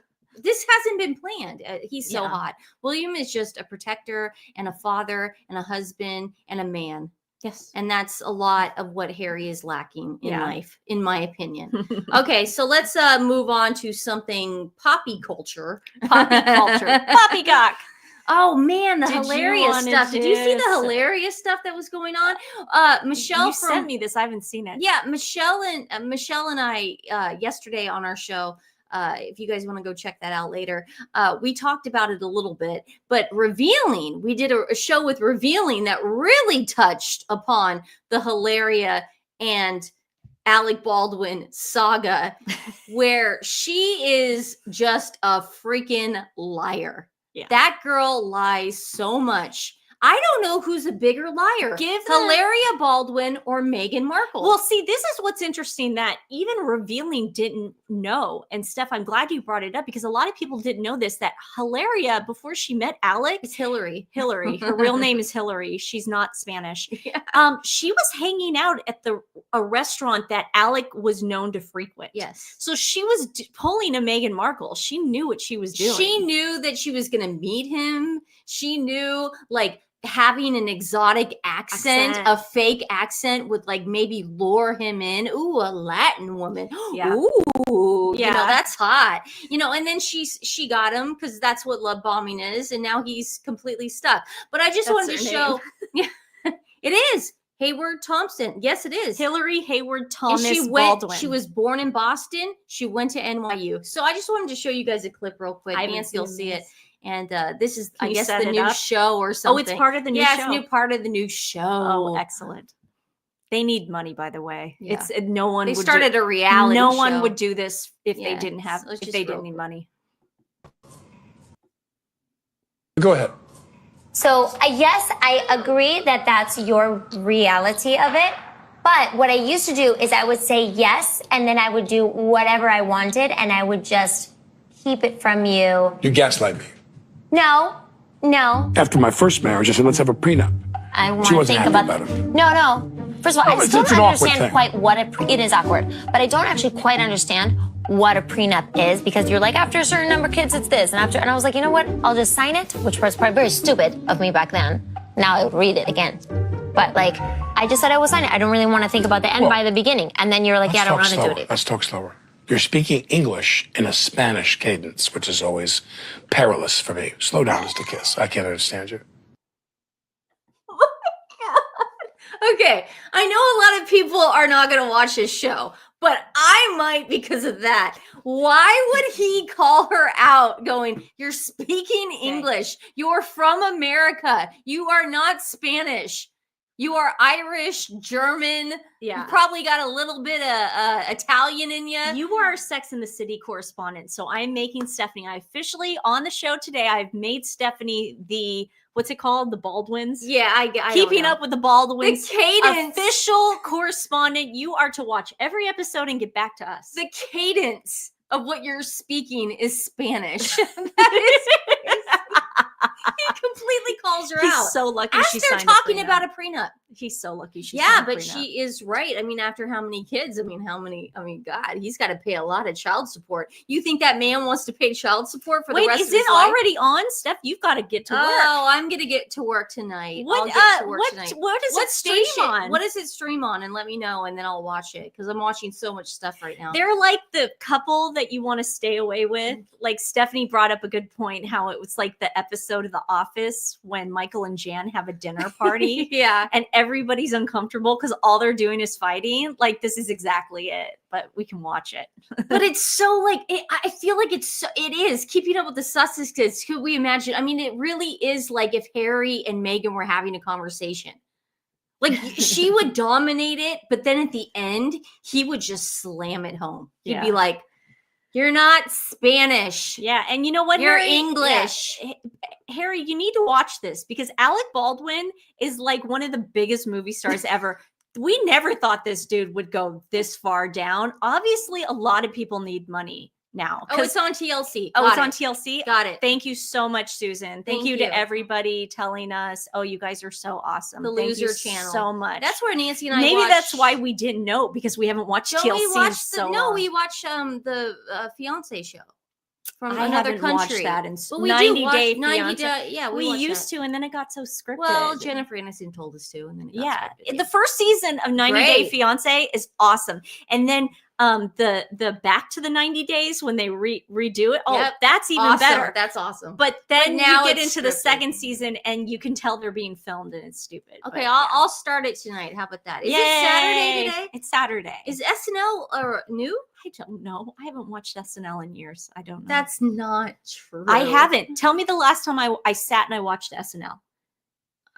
this hasn't been planned. He's so hot. William is just a protector and a father and a husband and a man. Yes. And that's a lot of what Harry is lacking in life, in my opinion. Okay, so let's move on to something poppy culture. Poppycock. Oh man, the hilarious stuff. Did you see the hilarious stuff that was going on? Michelle, you sent me this. I haven't seen it. Yeah, Michelle and I yesterday on our show. If you guys want to go check that out later, we talked about it a little bit, but Revealing, we did a show with Revealing that really touched upon the Hilaria and Alec Baldwin saga, where she is just a freaking liar. Yeah. That girl lies so much. I don't know who's a bigger liar, Hilaria Baldwin or Meghan Markle. Well, see, this is what's interesting that even Revealing didn't know. And Steph, I'm glad you brought it up because a lot of people didn't know this, that Hilaria, before she met Alec, it's Hillary. Her real name is Hillary. She's not Spanish. Yeah. She was hanging out at a restaurant that Alec was known to frequent. Yes. So she was pulling a Meghan Markle. She knew what she was doing. She knew that she was going to meet him. She knew, like, having an exotic accent, a fake accent would like maybe lure him in. Ooh, a Latin woman. Yeah. Ooh, you know, that's hot. You know, and then she got him because that's what love bombing is, and now he's completely stuck. But I just wanted to show it is Hayward Thompson. Yes, it is. Hillary Hayward Thomas Baldwin. She was born in Boston. She went to NYU. So I just wanted to show you guys a clip real quick. Nancy will see it. And this is, I guess, the new show or something. Oh, it's part of the new show. Yeah, it's part of the new show. Oh, excellent. They need money, by the way. Yeah. They started a reality show. No one would do this if they didn't have, if they didn't need money. Go ahead. So, yes, I agree that that's your reality of it. But what I used to do is I would say yes, and then I would do whatever I wanted, and I would just keep it from you. You gaslight me. No. After my first marriage, I said, let's have a prenup. I want to think about it. No. First of all, I still don't understand quite what it is awkward, but I don't actually quite understand what a prenup is because you're like, after a certain number of kids, it's this. And I was like, you know what? I'll just sign it, which was probably very stupid of me back then. Now I would read it again. But like, I just said I would sign it. I don't really want to think about the end by the beginning. And then you're like, yeah, I don't want to do it either. Let's talk slower. You're speaking English in a Spanish cadence, which is always perilous for me. Slow down just a kiss. I can't understand you. Okay, I know a lot of people are not going to watch this show, but I might because of that. Why would he call her out going, you're speaking English. You're from America. You are not Spanish. You are Irish, German. Yeah. You probably got a little bit of Italian in you. You are our Sex and the City correspondent. So I'm making Stephanie. I officially, on the show today, I've made Stephanie the, what's it called? The Baldwins? Yeah, I Keeping Up with the Baldwins. The cadence. Official correspondent. You are to watch every episode and get back to us. The cadence of what you're speaking is Spanish. That is crazy. He completely calls her He's out. so lucky As she they're signed talking a prenup. about a prenup. He's so lucky she Yeah, signed a but prenup. she is right. I mean, after how many kids? I mean, God, he's got to pay a lot of child support. You think that man wants to pay child support for the rest of his life? Wait, is it already on? Steph, you've got to get to work. Oh, I'm gonna get to work tonight. What, I'll get to work what, tonight. What does it stream on? What does it stream on? And let me know, and then I'll watch it because I'm watching so much stuff right now. They're like the couple that you want to stay away with. Like Stephanie brought up a good point, how it was like the episode of The Office when Michael and Jan have a dinner party. Yeah. And everybody's uncomfortable because all they're doing is fighting. Like, this is exactly it, but we can watch it. But it's so like, I feel like it is keeping up with the Sussexes. Could we imagine? I mean, it really is like if Harry and Meghan were having a conversation. Like she would dominate it, but then at the end, he would just slam it home. He'd be like, "You're not Spanish. Yeah, and you know what? You're Harry, English." Yeah. Harry, you need to watch this because Alec Baldwin is like one of the biggest movie stars ever. We never thought this dude would go this far down. Obviously, a lot of people need money now. Oh, it's on TLC. Oh, it's on TLC? Got it. Thank you so much, Susan. Thank you to everybody telling us, oh, you guys are so awesome. The Thank Loser you channel. so much. That's where Nancy and I Maybe watch. that's why we didn't know because we haven't watched TLC in so long. No, we watch the fiance show from I another haven't country. watched that in But we 90 do watch Day 90 Fiance. Day, yeah, we watch used that. to, and then it got so scripted. Well, Jennifer Aniston told us to, and then it got scripted. The first season of 90 Day Great. Fiance is awesome, and then the back to the 90 days when they redo it. Oh, that's even awesome. better. That's awesome. But then now you get it's into the scripted. second season, and you can tell they're being filmed, and it's stupid. Okay, but, I'll start it tonight. How about that? Is it Saturday today? It's Saturday. Is SNL new? I don't know. I haven't watched SNL in years. I don't know. That's not true. I haven't. Tell me the last time I sat and I watched SNL.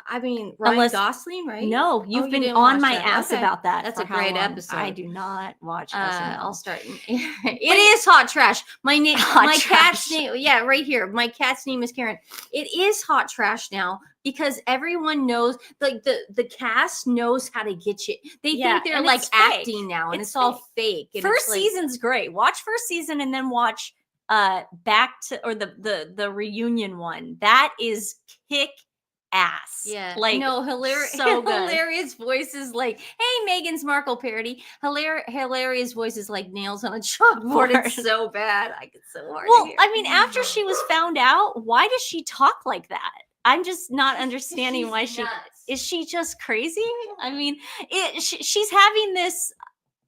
I mean, Ryan Gosling, right? No, you've been didn't on watch my that. ass Okay. about that. That's for a how great long. episode. I do not watch SNL. I'll start. It is hot trash. My name, my trash. cat's name. Yeah, right here. My cat's name is Karen. It is hot trash now because everyone knows, like the cast knows how to get you. They think they're and like it's fake. acting now, and it's all fake. And First it's like, season's great. Watch first season and then watch back to or the reunion one. That is kick ass. Yeah, like no, hilarious, so good. hilarious voices like, "Hey, Meghan's Markle parody." Hilarious voices like nails on a chalkboard. It's so bad. I get so hard. Well, to hear. I mean, after she was found out, why does she talk like that? I'm just not understanding why she is. She just crazy? I mean, she's having this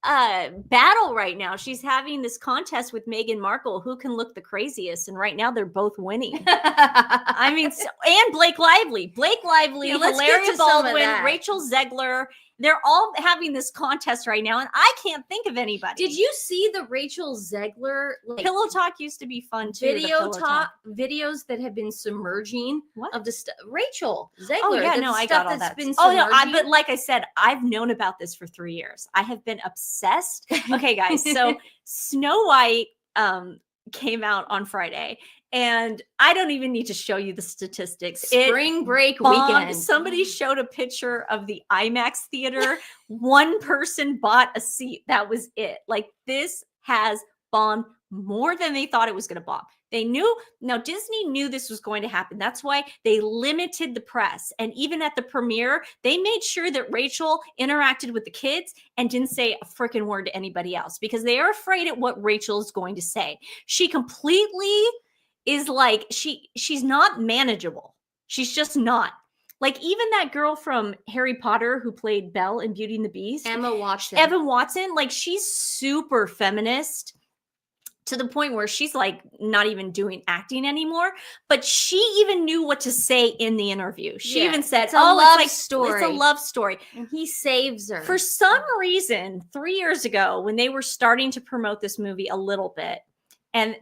battle right now. She's having this contest with Meghan Markle, who can look the craziest, and right now they're both winning. I mean, and Blake Lively, Hilaria Baldwin, Rachel Zegler. They're all having this contest right now, and I can't think of anybody. Did you see the Rachel Zegler Pillow Talk used to be fun too. Video talk videos that have been submerging of the stuff? Rachel Zegler. Oh yeah, no, I got all that. But like I said, I've known about this for 3 years. I have been obsessed. Okay, guys, so Snow White came out on Friday. And I don't even need to show you the statistics. Spring break weekend. Somebody showed a picture of the IMAX theater. One person bought a seat. That was it. Like, this has bombed more than they thought it was going to bomb. They knew, now Disney knew this was going to happen. That's why they limited the press. And even at the premiere, they made sure that Rachel interacted with the kids and didn't say a freaking word to anybody else because they are afraid at what Rachel is going to say. She completely is like, she's not manageable. She's just not. Like, even that girl from Harry Potter who played Belle in Beauty and the Beast. Emma Watson. Like, she's super feminist to the point where she's like not even doing acting anymore. But she even knew what to say in the interview. She even said, it's a love story. It's a love story. And he saves her. For some reason, 3 years ago, when they were starting to promote this movie a little bit, and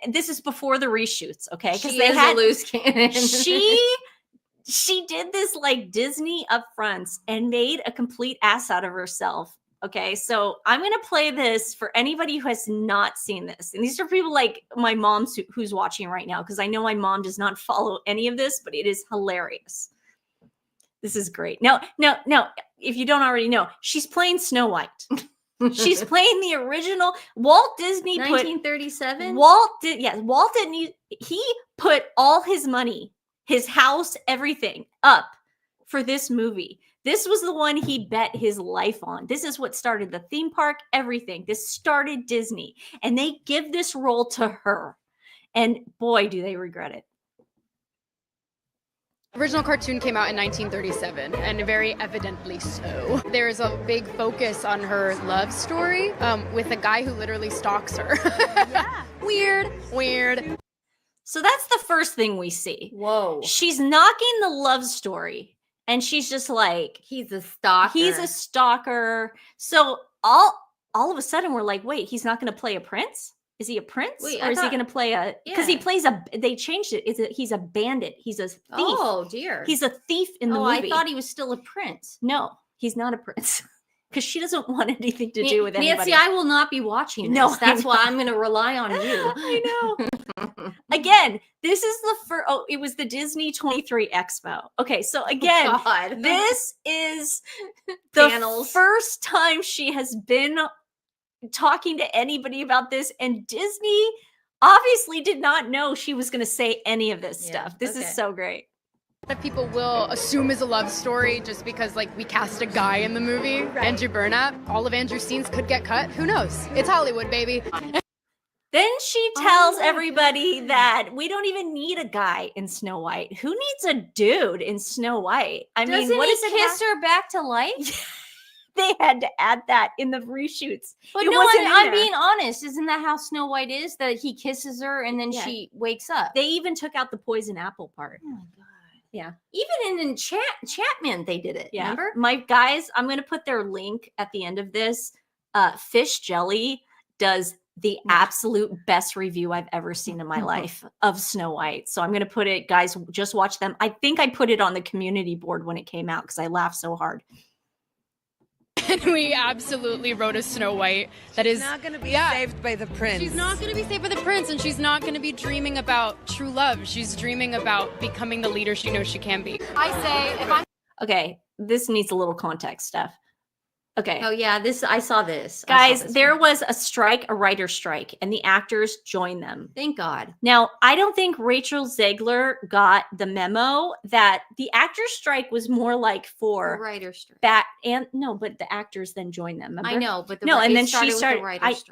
this is before the reshoots, okay? Because they had a loose cannon. She did this like Disney upfronts and made a complete ass out of herself. Okay, so I'm gonna play this for anybody who has not seen this, and these are people like my mom who's watching right now because I know my mom does not follow any of this, but it is hilarious. This is great. Now, if you don't already know, she's playing Snow White. She's playing the original. Walt Disney 1937. Walt Disney, he put all his money, his house, everything up for this movie. This was the one he bet his life on. This is what started the theme park, everything. This started Disney. And they give this role to her. And boy, do they regret it. Original cartoon came out in 1937, and very evidently so. There's a big focus on her love story with a guy who literally stalks her. Yeah. Weird. So that's the first thing we see. Whoa. She's knocking the love story. And she's just like, he's a stalker. He's a stalker. So all of a sudden we're like, wait, he's not going to play a prince? Is he a prince? Wait, or is he going to play a, because he plays they changed it. He's a bandit. He's a thief. Oh dear. He's a thief in the movie. I thought he was still a prince. No, he's not a prince. Because she doesn't want anything to do with anybody. Nancy, I will not be watching this. No, that's why I'm going to rely on you. I know. Again, this is the first. Oh, it was the Disney 23 Expo. Okay, so again, this is the first time she has been talking to anybody about this, and Disney obviously did not know she was going to say any of this stuff. This is so great. That people will assume is a love story just because, like, we cast a guy in the movie, Andrew Burnap. All of Andrew's scenes could get cut. Who knows? It's Hollywood, baby. Then she tells everybody that we don't even need a guy in Snow White. Who needs a dude in Snow White? I mean, what does it kiss her back to life? They had to add that in the reshoots. But no, I'm being honest. Isn't that how Snow White is? That he kisses her and then she wakes up. They even took out the poison apple part. Oh my God. Yeah. Even in Chapman, they did it. Yeah. Remember? My guys, I'm going to put their link at the end of this. Fish Jelly does the absolute best review I've ever seen in my life of Snow White. So I'm going to put it, guys, just watch them. I think I put it on the community board when it came out because I laughed so hard. And we absolutely wrote a Snow White that is not going to be saved by the prince. She's not going to be saved by the prince, and she's not going to be dreaming about true love. She's dreaming about becoming the leader she knows she can be. I say, if I'm Okay, this needs a little context, Steph. Okay. Oh yeah, I saw this. Guys, there was a strike, a writer's strike, and the actors joined them. Thank God. Now, I don't think Rachel Zegler got the memo that the actors' strike was more like for the writer's strike. But the actors then joined them. Remember? I know, but and then she started.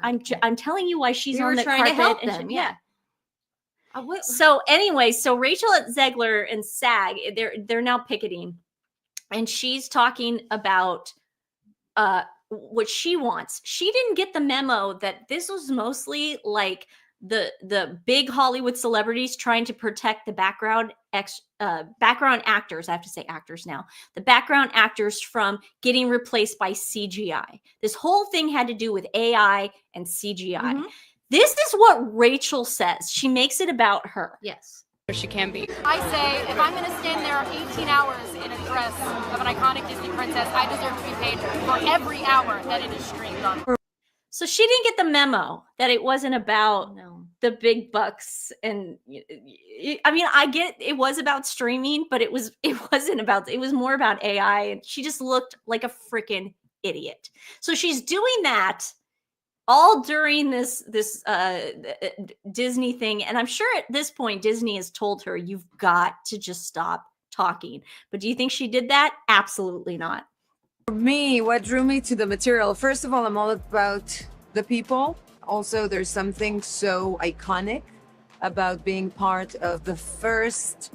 I'm telling you why she's on the trying carpet to help and them. So anyway, so Rachel Zegler and SAG, they're now picketing, and she's talking about what she wants. She didn't get the memo that this was mostly like the big Hollywood celebrities trying to protect the background actors. I have to say actors now. The background actors from getting replaced by CGI. This whole thing had to do with AI and CGI. Mm-hmm. This is what Rachel says. She makes it about her. Yes. She can be. I say, if I'm going to stand there 18 hours in a dress of an iconic Disney princess, I deserve to be paid for every hour that it is streamed on. So she didn't get the memo that it wasn't about the big bucks. And I mean, I get it was about streaming, but it wasn't about, it was more about AI. And she just looked like a freaking idiot. So she's doing that all during this Disney thing. And I'm sure at this point, Disney has told her, you've got to just stop talking. But do you think she did that? Absolutely not. For me, what drew me to the material, first of all, I'm all about the people. Also, there's something so iconic about being part of the first,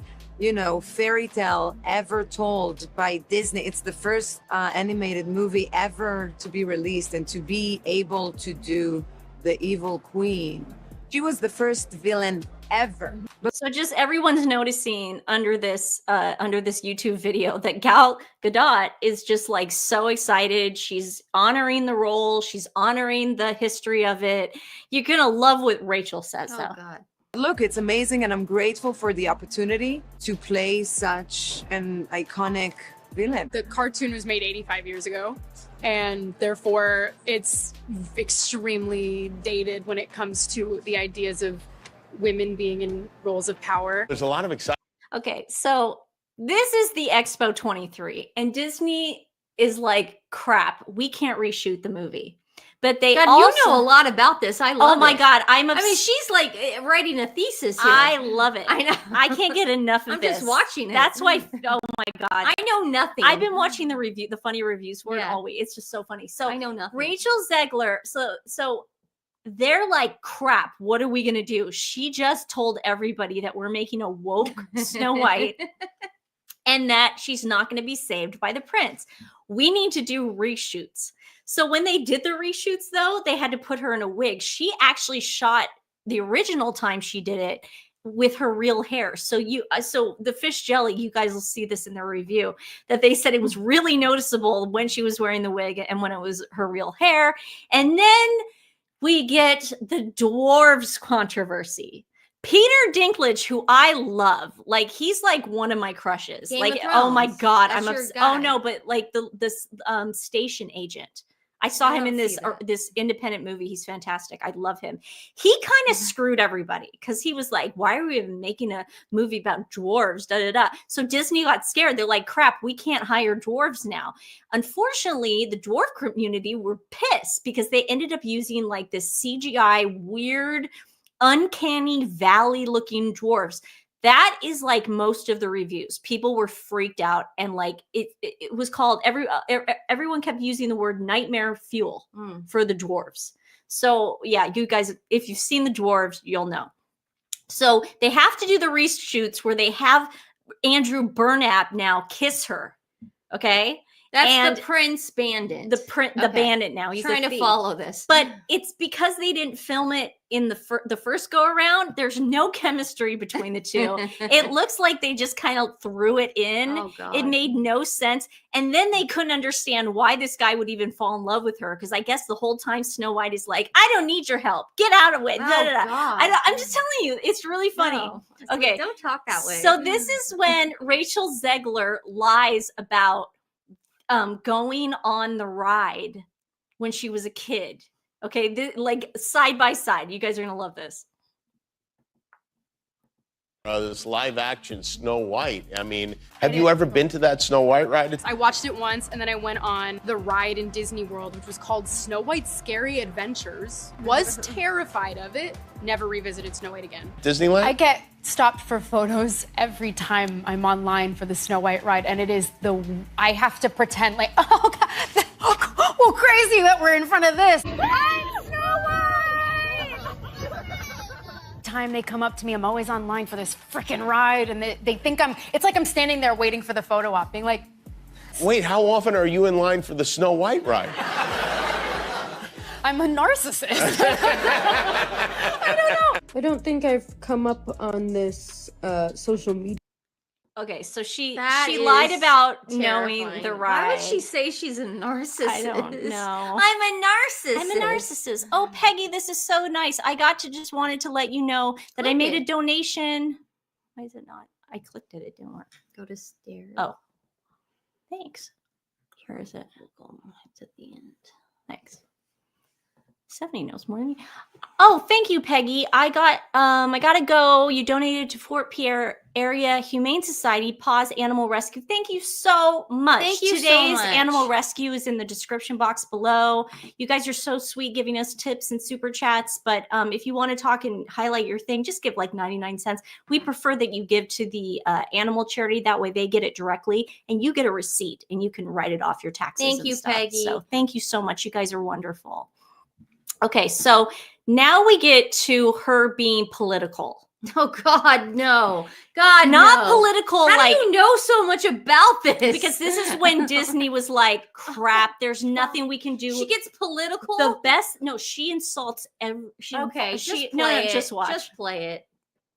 fairy tale ever told by Disney. It's the first animated movie ever to be released, and to be able to do the evil queen. She was the first villain ever. So just everyone's noticing under this YouTube video that Gal Gadot is just like so excited. She's honoring the role. She's honoring the history of it. You're gonna love what Rachel says, though. God. Look, it's amazing, and I'm grateful for the opportunity to play such an iconic villain. The cartoon was made 85 years ago, and therefore it's extremely dated when it comes to the ideas of women being in roles of power. There's a lot of excitement. Okay, so this is the Expo 23, and Disney is like, crap, we can't reshoot the movie. But they God, also, you know a lot about this. I love oh my it. God, I mean, she's like writing a thesis here. I love it. I know. I can't get enough of I'm this. just watching it. That's why, oh my God. I know nothing. I've been watching the funny reviews for it Yeah. all week. It's just so funny. So I know nothing. Rachel Zegler, so they're like, crap, what are we going to do? She just told everybody that we're making a woke Snow White and that she's not going to be saved by the prince. We need to do reshoots. So when they did the reshoots, though, they had to put her in a wig. She actually shot the original time she did it with her real hair. So the fish jelly, you guys will see this in the review, that they said it was really noticeable when she was wearing the wig and when it was her real hair. And then we get the dwarves controversy. Peter Dinklage, who I love, like he's like one of my crushes. Game like, of oh my Thrones. God, That's I'm your obsessed. guy. Oh no, but like this station agent. I saw him in this independent movie. He's fantastic. I love him. He kind of screwed everybody because he was like, why are we even making a movie about dwarves? Da, da, da. So Disney got scared. They're like, crap, we can't hire dwarves now. Unfortunately, the dwarf community were pissed because they ended up using like this CGI weird, uncanny valley looking dwarves. That is like most of the reviews. People were freaked out, and like it was called everyone kept using the word nightmare fuel for the dwarves. So yeah, you guys, if you've seen the dwarves, you'll know. So they have to do the reshoots where they have Andrew Burnap now kiss her. Okay. That's the Prince Bandit. The bandit now. He's trying to follow this. But it's because they didn't film it in the first go around. There's no chemistry between the two. It looks like they just kind of threw it in. Oh, God. It made no sense. And then they couldn't understand why this guy would even fall in love with her. Because I guess the whole time Snow White is like, I don't need your help. Get out of it. Oh, Da, da, da. God. I'm just telling you, it's really funny. No. Okay. Don't talk that way. So this is when Rachel Zegler lies about going on the ride when she was a kid. Okay, like side by side. You guys are gonna love this. This live action Snow White. I mean, have you ever been to that Snow White ride? I watched it once, and then I went on the ride in Disney World, which was called Snow White's Scary Adventures. Was terrified of it. Never revisited Snow White again. Disneyland? I get stopped for photos every time I'm online for the Snow White ride, and it is I have to pretend like, oh God, oh crazy that we're in front of this. I'm Snow White! Time they come up to me, I'm always online for this freaking ride, and they think it's like I'm standing there waiting for the photo op, being like, wait, how often are you in line for the Snow White ride? I'm a narcissist. I don't know. I don't think I've come up on this social media. Okay, so she That lied is about terrifying. knowing the ride. Why would she say she's a narcissist? I don't know. I'm a narcissist. I'm a narcissist. Oh, Peggy, this is so nice. I just wanted to let you know that I made a donation. Why is it not? I clicked it. It didn't work. Go to stairs. Oh, thanks. Where is it? It's at the end. Thanks. Stephanie knows more than me. Oh, thank you, Peggy. I gotta go. You donated to Fort Pierre Area Humane Society, PAWS Animal Rescue. Thank you so much. Thank you so Today's much. animal rescue is in the description box below. You guys are so sweet giving us tips and super chats. But if you want to talk and highlight your thing, just give like 99 cents. We prefer that you give to the animal charity. That way they get it directly and you get a receipt and you can write it off your taxes. Thank and you, stuff. Peggy. So thank you so much. You guys are wonderful. Okay, so now we get to her being political. Oh God, no. God, not no. political. How like do you know so much about this? Because this is when Disney was like, "Crap, there's nothing we can do." She gets political. The best. No, she insults every. Okay, she just play it. Just watch. Just play it.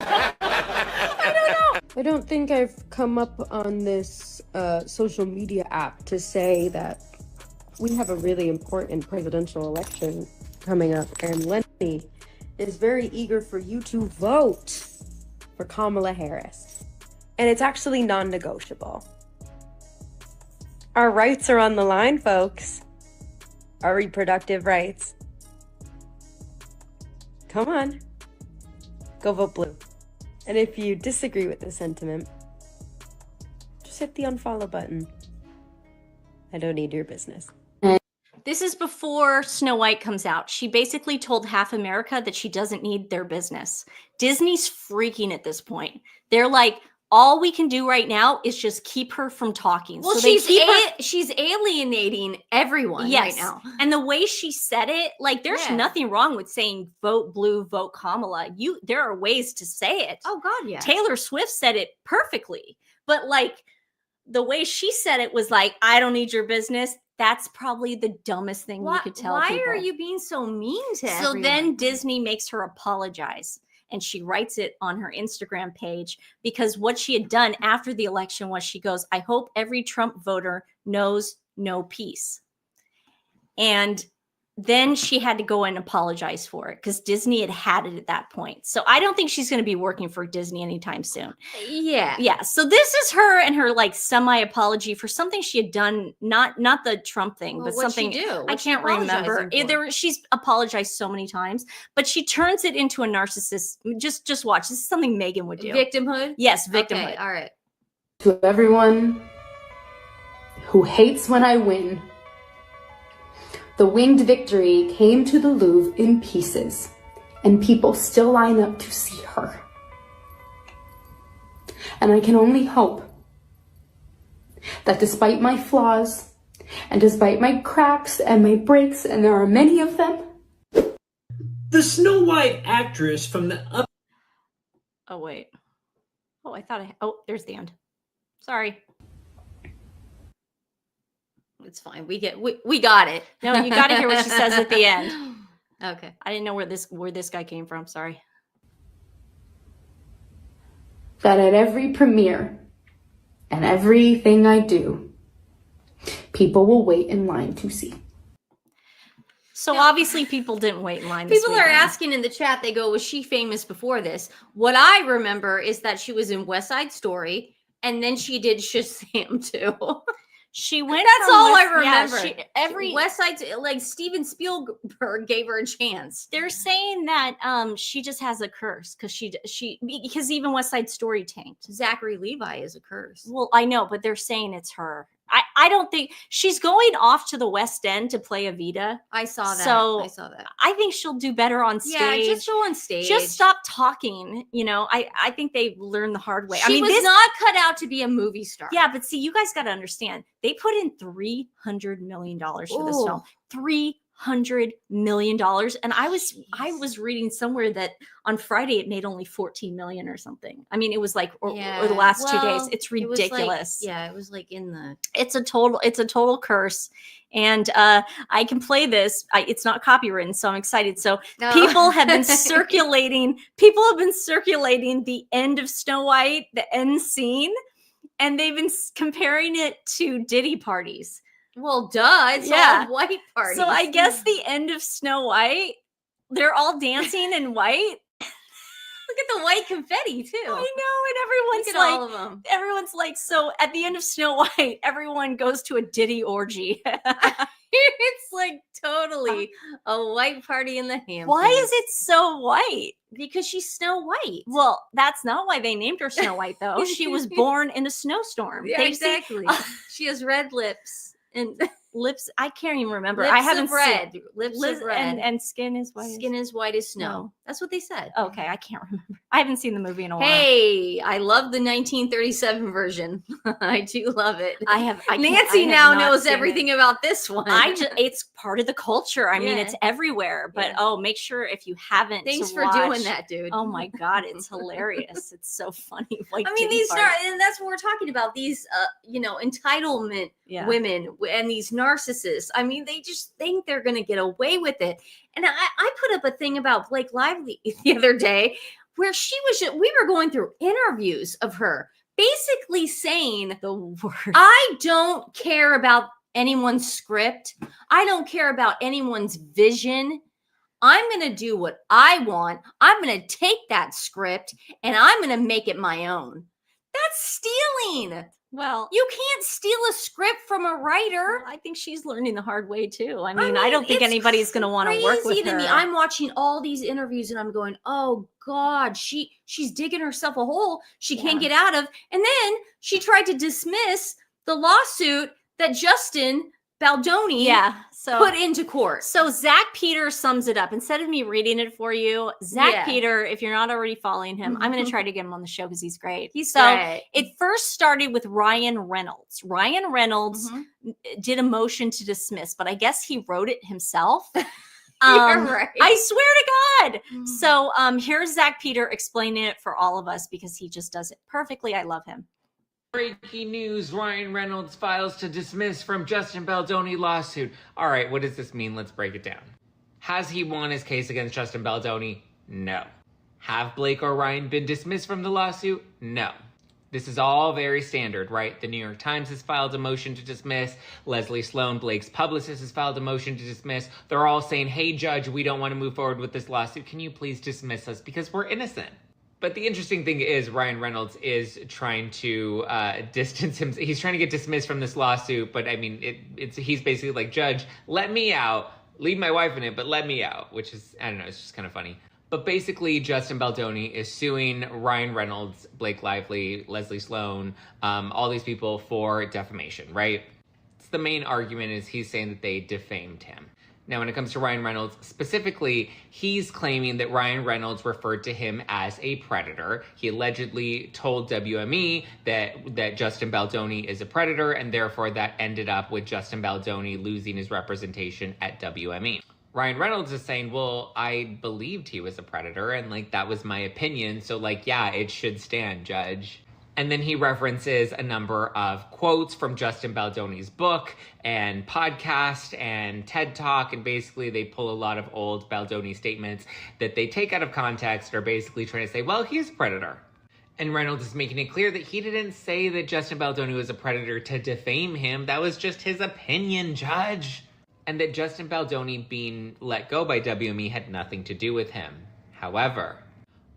I don't know. I don't think I've come up on this social media app to say that we have a really important presidential election coming up, and Lenny is very eager for you to vote for Kamala Harris. And it's actually non-negotiable. Our rights are on the line, folks. Our reproductive rights. Come on. Go vote blue. And if you disagree with the sentiment, just hit the unfollow button. I don't need your business. This is before Snow White comes out. She basically told half America that she doesn't need their business. Disney's freaking at this point. They're like, all we can do right now is just keep her from talking. Well, so she's alienating everyone right now. And the way she said it, like, there's nothing wrong with saying vote blue, vote Kamala. There are ways to say it. Oh God, yeah. Taylor Swift said it perfectly. But like the way she said it was like, I don't need your business. That's probably the dumbest thing you could tell people. Why are you being so mean to everyone? Then Disney makes her apologize. And she writes it on her Instagram page because what she had done after the election was she goes, I hope every Trump voter knows no peace. And then she had to go and apologize for it because Disney had it at that point. So I don't think she's going to be working for Disney anytime soon. Yeah. Yeah. So this is her and her like semi-apology for something she had done, not the Trump thing, but something I can't remember. She's apologized so many times, but she turns it into a narcissist. Just watch. This is something Megan would do. Victimhood? Yes, victimhood. Okay, all right. To everyone who hates when I win, the winged victory came to the Louvre in pieces, and people still line up to see her. And I can only hope that despite my flaws, and despite my cracks and my breaks, and there are many of them, the Snow White actress from the Oh, wait. Oh, I thought oh, there's the end. Sorry. It's fine. We got it. No, you got to hear what she says at the end. Okay. I didn't know where this guy came from. Sorry. that at every premiere and everything I do, people will wait in line to see. So obviously people didn't wait in line. People are asking in the chat, they go, was she famous before this? What I remember is that she was in West Side Story and then she did Shazam too. She went. That's all I remember. Yeah, every West Side, like Steven Spielberg gave her a chance. They're saying that she just has a curse because even West Side Story tanked. Zachary Levi is a curse. Well, I know, but they're saying it's her. I don't think she's going off to the West End to play Evita. I saw that. So I saw that. I think she'll do better on stage. Yeah, just go on stage. Just stop talking. You know, I think they learned the hard way. She was not cut out to be a movie star. Yeah, but see, you guys got to understand. They put in $300 million for this film. $300 million. And I was reading somewhere that on Friday it made only 14 million or something. I mean, it was like or the last 2 days. It's ridiculous. It was like in the it's a total curse. And I can play this. It's not copywritten, so I'm excited. So people have been circulating the end of Snow White, the end scene, and they've been comparing it to Diddy parties. Well, duh. It's all white parties. So I guess the end of Snow White, they're all dancing in white. Look at the white confetti too. I know, and everyone's Look at all of them. Everyone's like, so at the end of Snow White, everyone goes to a Diddy orgy. It's like totally a white party in the Hamptons. Why is it so white? Because she's Snow White. Well, that's not why they named her Snow White, though. She was born in a snowstorm. Yeah, exactly. She has red lips. And lips, I can't even remember. Lips I haven't of red. seen Lips of red. And skin is white. Skin is white as snow. No. That's what they said. Okay, I can't remember. I haven't seen the movie in a while. Hey, I love the 1937 version. I do love it. Nancy now knows everything about this one. It's part of the culture. I mean, it's everywhere. But make sure if you haven't. Thanks for doing that, dude. Oh my God, it's hilarious. It's so funny. Like, I mean, and that's what we're talking about. These, entitlement women and these narcissists. I mean, they just think they're going to get away with it. And I put up a thing about Blake Lively the other day where we were going through interviews of her basically saying the worst. I don't care about anyone's script. I don't care about anyone's vision. I'm going to do what I want. I'm going to take that script and I'm going to make it my own. That's stealing. Well, you can't steal a script from a writer. I think she's learning the hard way too. I mean I don't think anybody's going to want to work with her. I'm watching all these interviews and I'm going, oh God, she's digging herself a hole she can't get out of. And then she tried to dismiss the lawsuit that Justin Baldoni put into court. So Zach Peter sums it up. Instead of me reading it for you, Zach Peter, if you're not already following him, I'm going to try to get him on the show because he's great. He's great. It first started with Ryan Reynolds. Ryan Reynolds did a motion to dismiss, but I guess he wrote it himself. You're right. I swear to God. So here's Zach Peter explaining it for all of us because he just does it perfectly. I love him. Breaking news, Ryan Reynolds files to dismiss from Justin Baldoni lawsuit. All right, what does this mean? Let's break it down. Has he won his case against Justin Baldoni? No. Have Blake or Ryan been dismissed from the lawsuit? No. This is all very standard, right? The New York Times has filed a motion to dismiss. Leslie Sloan, Blake's publicist, has filed a motion to dismiss. They're all saying, hey, judge, we don't want to move forward with this lawsuit. Can you please dismiss us because we're innocent? But the interesting thing is Ryan Reynolds is trying to distance him. He's trying to get dismissed from this lawsuit. But I mean, he's basically like, judge, let me out. Leave my wife in it, but let me out. Which is, I don't know, it's just kind of funny. But basically, Justin Baldoni is suing Ryan Reynolds, Blake Lively, Leslie Sloan, all these people for defamation, right? It's the main argument is he's saying that they defamed him. Now, when it comes to Ryan Reynolds specifically, he's claiming that Ryan Reynolds referred to him as a predator. He allegedly told WME that Justin Baldoni is a predator, and therefore that ended up with Justin Baldoni losing his representation at WME. Ryan Reynolds is saying, well, I believed he was a predator, and, like, that was my opinion, so, like, yeah, it should stand, judge. And then he references a number of quotes from Justin Baldoni's book and podcast and TED Talk. And basically they pull a lot of old Baldoni statements that they take out of context or basically trying to say, well, he's a predator. And Reynolds is making it clear that he didn't say that Justin Baldoni was a predator to defame him. That was just his opinion, judge. And that Justin Baldoni being let go by WME had nothing to do with him. However,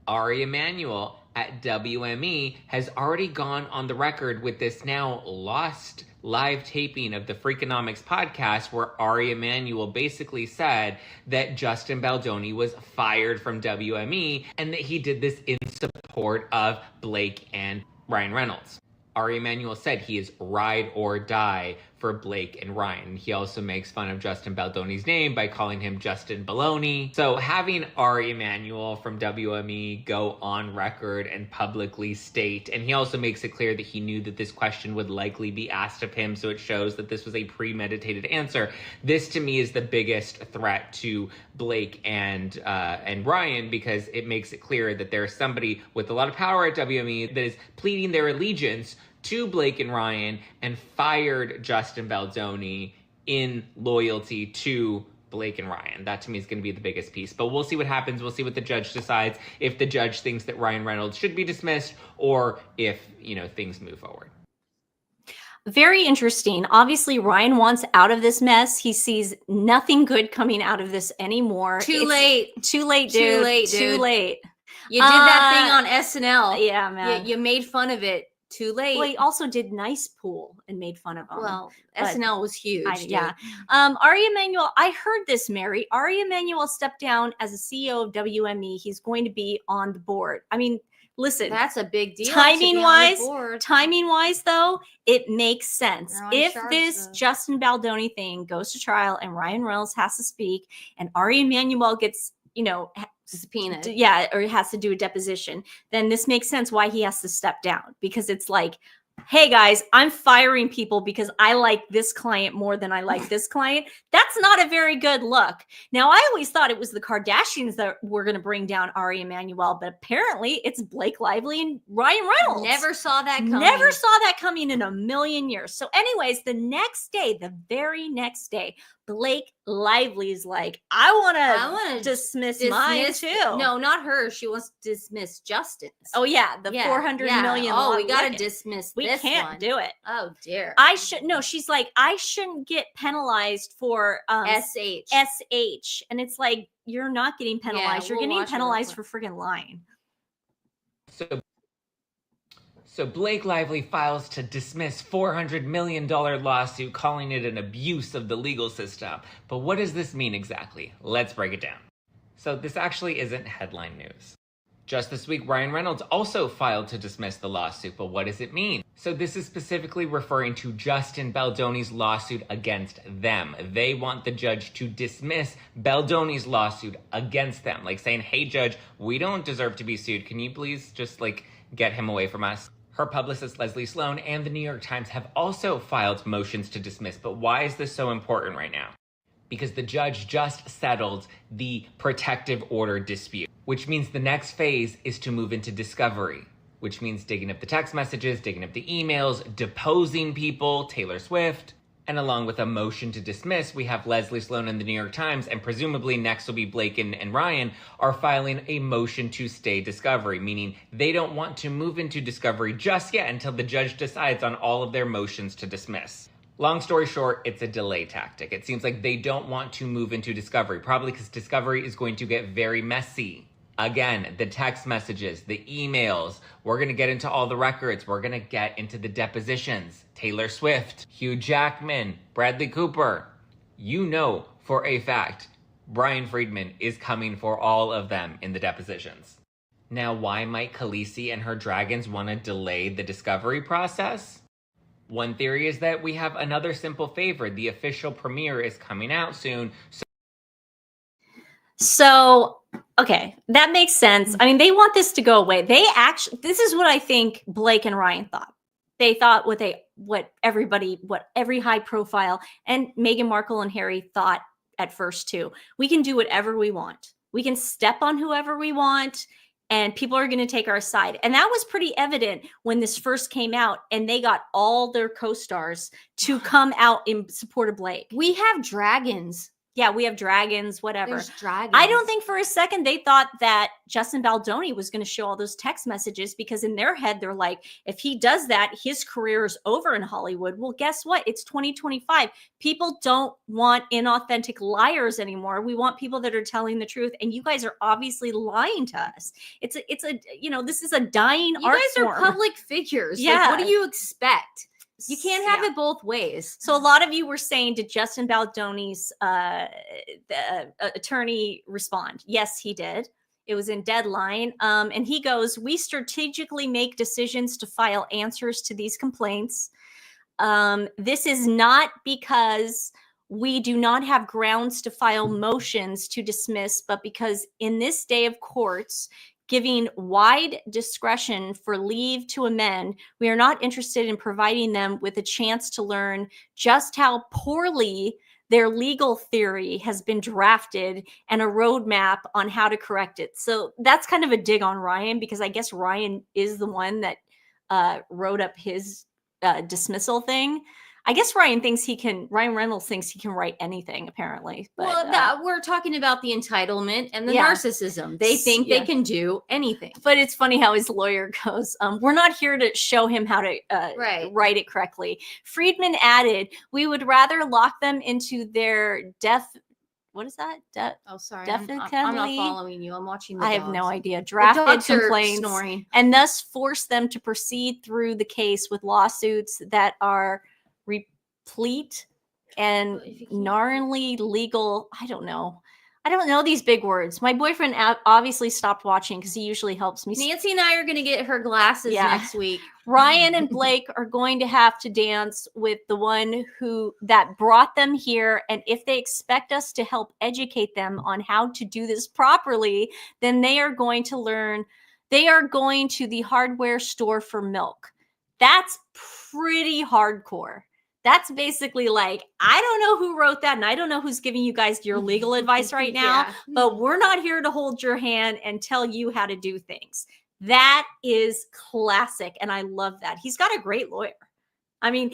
Ari Emanuel at WME has already gone on the record with this now lost live taping of the Freakonomics podcast where Ari Emanuel basically said that Justin Baldoni was fired from WME and that he did this in support of Blake and Ryan Reynolds. Ari Emanuel said he is ride or die for Blake and Ryan. He also makes fun of Justin Baldoni's name by calling him Justin Baloney. So having Ari Emanuel from WME go on record and publicly state, and he also makes it clear that he knew that this question would likely be asked of him, so it shows that this was a premeditated answer. This to me is the biggest threat to Blake and Ryan, because it makes it clear that there's somebody with a lot of power at WME that is pleading their allegiance to Blake and Ryan and fired Justin Baldoni in loyalty to Blake and Ryan. That to me is going to be the biggest piece. But we'll see what happens. We'll see what the judge decides. If the judge thinks that Ryan Reynolds should be dismissed or if, things move forward. Very interesting. Obviously, Ryan wants out of this mess. He sees nothing good coming out of this anymore. Too late, dude. Too late. You did that thing on SNL. Yeah, man. You made fun of it. Too late. Well, he also did Nice Pool and made fun of him. Well, SNL was huge. Ari Emanuel, I heard this, Mary. Ari Emanuel stepped down as a CEO of WME. He's going to be on the board. I mean, listen. That's a big deal. Timing wise, though, it makes sense. If this Justin Baldoni thing goes to trial and Ryan Reynolds has to speak and Ari Emanuel gets, subpoenaed. Or has to do a deposition, then this makes sense why he has to step down, because it's like, hey guys, I'm firing people because I like this client more than I like this client. That's not a very good look. Now, I always thought it was the Kardashians that were going to bring down Ari Emanuel, but apparently it's Blake Lively and Ryan Reynolds. Never saw that coming. Never saw that coming in a million years. So anyways, the very next day, Blake Lively is like, I want to dismiss mine too. No, not her. She wants to dismiss Justin's. Oh yeah, the 400 million. Oh, we got to dismiss we this can't one. Do it. Oh dear. She's like, I shouldn't get penalized for SH. And it's like, you're not getting penalized. You're getting penalized for friggin' lying. So Blake Lively files to dismiss $400 million lawsuit, calling it an abuse of the legal system. But what does this mean exactly? Let's break it down. So this actually isn't headline news. Just this week, Ryan Reynolds also filed to dismiss the lawsuit, but what does it mean? So this is specifically referring to Justin Baldoni's lawsuit against them. They want the judge to dismiss Baldoni's lawsuit against them, like saying, hey judge, we don't deserve to be sued. Can you please just get him away from us? Her publicist Leslie Sloan and the New York Times have also filed motions to dismiss, but why is this so important right now? Because the judge just settled the protective order dispute, which means the next phase is to move into discovery, which means digging up the text messages, digging up the emails, deposing people, Taylor Swift. And along with a motion to dismiss, we have Leslie Sloan and the New York Times, and presumably next will be Blake and Ryan, are filing a motion to stay discovery, meaning they don't want to move into discovery just yet until the judge decides on all of their motions to dismiss. Long story short, it's a delay tactic. It seems like they don't want to move into discovery, probably because discovery is going to get very messy. Again, the text messages, the emails, we're going to get into all the records. We're going to get into the depositions. Taylor Swift, Hugh Jackman, Bradley Cooper. You know for a fact, Brian Friedman is coming for all of them in the depositions. Now, why might Khaleesi and her dragons want to delay the discovery process? One theory is that we have another simple favor. The official premiere is coming out soon. So, okay, that makes sense. I mean, they want this to go away. This is what I think Blake and Ryan thought. They thought what every high profile and Meghan Markle and Harry thought at first too. We can do whatever we want. We can step on whoever we want. And people are going to take our side. And that was pretty evident when this first came out and they got all their co-stars to come out in support of Blake. We have dragons. Yeah, we have dragons, whatever. There's dragons. I don't think for a second they thought that Justin Baldoni was going to show all those text messages, because in their head, they're like, if he does that, his career is over in Hollywood. Well, guess what? It's 2025. People don't want inauthentic liars anymore. We want people that are telling the truth. And you guys are obviously lying to us. It's a this is a dying art form. You guys are public figures. Yeah. Like, what do you expect? You can't have it both ways. So a lot of you were saying, did Justin Baldoni's attorney respond? Yes, he did. It was in Deadline. And he goes, we strategically make decisions to file answers to these complaints. This is not because we do not have grounds to file motions to dismiss, but because in this day of courts, giving wide discretion for leave to amend, we are not interested in providing them with a chance to learn just how poorly their legal theory has been drafted and a roadmap on how to correct it. So that's kind of a dig on Ryan, because I guess Ryan is the one that wrote up his dismissal thing. I guess Ryan Reynolds thinks he can write anything, apparently. But, we're talking about the entitlement and the narcissism. They think they can do anything. But it's funny how his lawyer goes, we're not here to show him how to write it correctly. Friedman added, we would rather lock them into their what is that? Sorry. I'm not following you. I'm watching the I dogs. have no idea. Drafted complaints snoring. And thus force them to proceed through the case with lawsuits that are replete and gnarly legal. I don't know these big words. My boyfriend obviously stopped watching because he usually helps me. Nancy and I are going to get her glasses next week. Ryan and Blake are going to have to dance with the one that brought them here. And if they expect us to help educate them on how to do this properly, then they are going to learn. They are going to the hardware store for milk. That's pretty hardcore. That's basically like, I don't know who wrote that, and I don't know who's giving you guys your legal advice right now, but we're not here to hold your hand and tell you how to do things. That is classic, and I love that. He's got a great lawyer. I mean,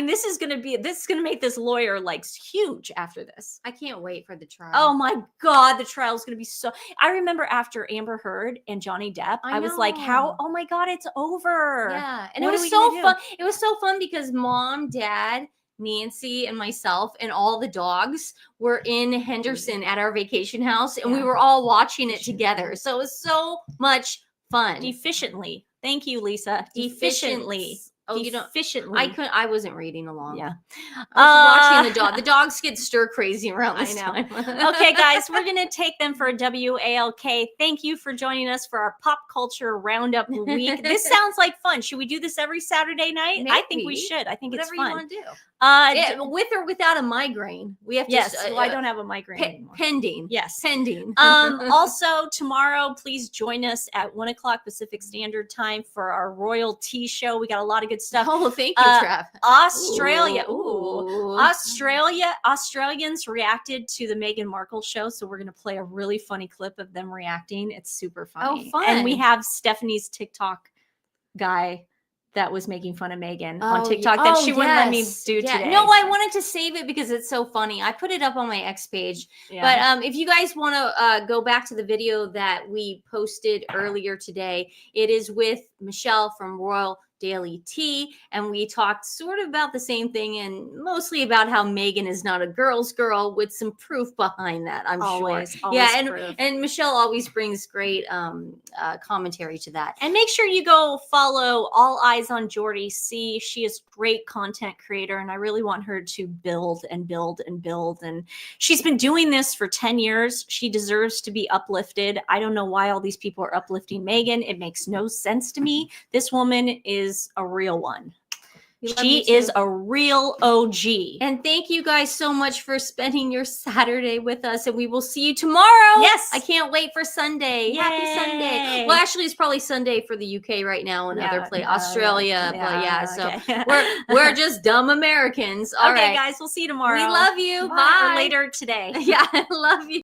this is going to make this lawyer like huge after this. I can't wait for the trial. Oh my God, the trial is going to be so. I remember after Amber Heard and Johnny Depp, I was like, oh my God, it's over. Yeah. And it was so fun. It was so fun because Mom, Dad, Nancy, and myself and all the dogs were in Henderson at our vacation house, and we were all watching it together. So it was so much fun. Efficiently. Thank you, Lisa. Efficiently. Oh, you don't efficiently. I wasn't reading along. Yeah. I was watching the dog. The dogs get stir crazy around this time. Okay, guys, we're going to take them for a WALK. Thank you for joining us for our pop culture roundup week. This sounds like fun. Should we do this every Saturday night? Maybe. I think we should. I think Whatever it's fun. you want to do. With or without a migraine. We have to. Yes, well, I don't have a migraine anymore. Pending. Yes. Pending. Also, tomorrow, please join us at 1 o'clock Pacific Standard Time for our Royal Tea Show. We got a lot of good stuff. Oh, thank you, Trav. Australia. Ooh. Australians reacted to the Meghan Markle show, so we're going to play a really funny clip of them reacting. It's super funny. Oh, fun. And we have Stephanie's TikTok guy that was making fun of Meghan on TikTok that she wouldn't let me do today. No, I wanted to save it because it's so funny. I put it up on my X page. Yeah. But if you guys want to go back to the video that we posted earlier today, it is with Michelle from Royal Daily Tea, and we talked sort of about the same thing and mostly about how Meghan is not a girl's girl with some proof behind that. I'm sure. Yeah, and Michelle always brings great commentary to that. And make sure you go follow All Eyes on Jordy C. She is great content creator, and I really want her to build and build and build. And she's been doing this for 10 years. She deserves to be uplifted. I don't know why all these people are uplifting Meghan. It makes no sense to me. This woman is a real one. She is a real OG. And thank you guys so much for spending your Saturday with us. And we will see you tomorrow. Yes. I can't wait for Sunday. Yay. Happy Sunday. Well, actually, it's probably Sunday for the UK right now and other places. Australia. So we're just dumb Americans. All right, guys, we'll see you tomorrow. We love you. Bye. Bye. Or later today. Yeah, I love you.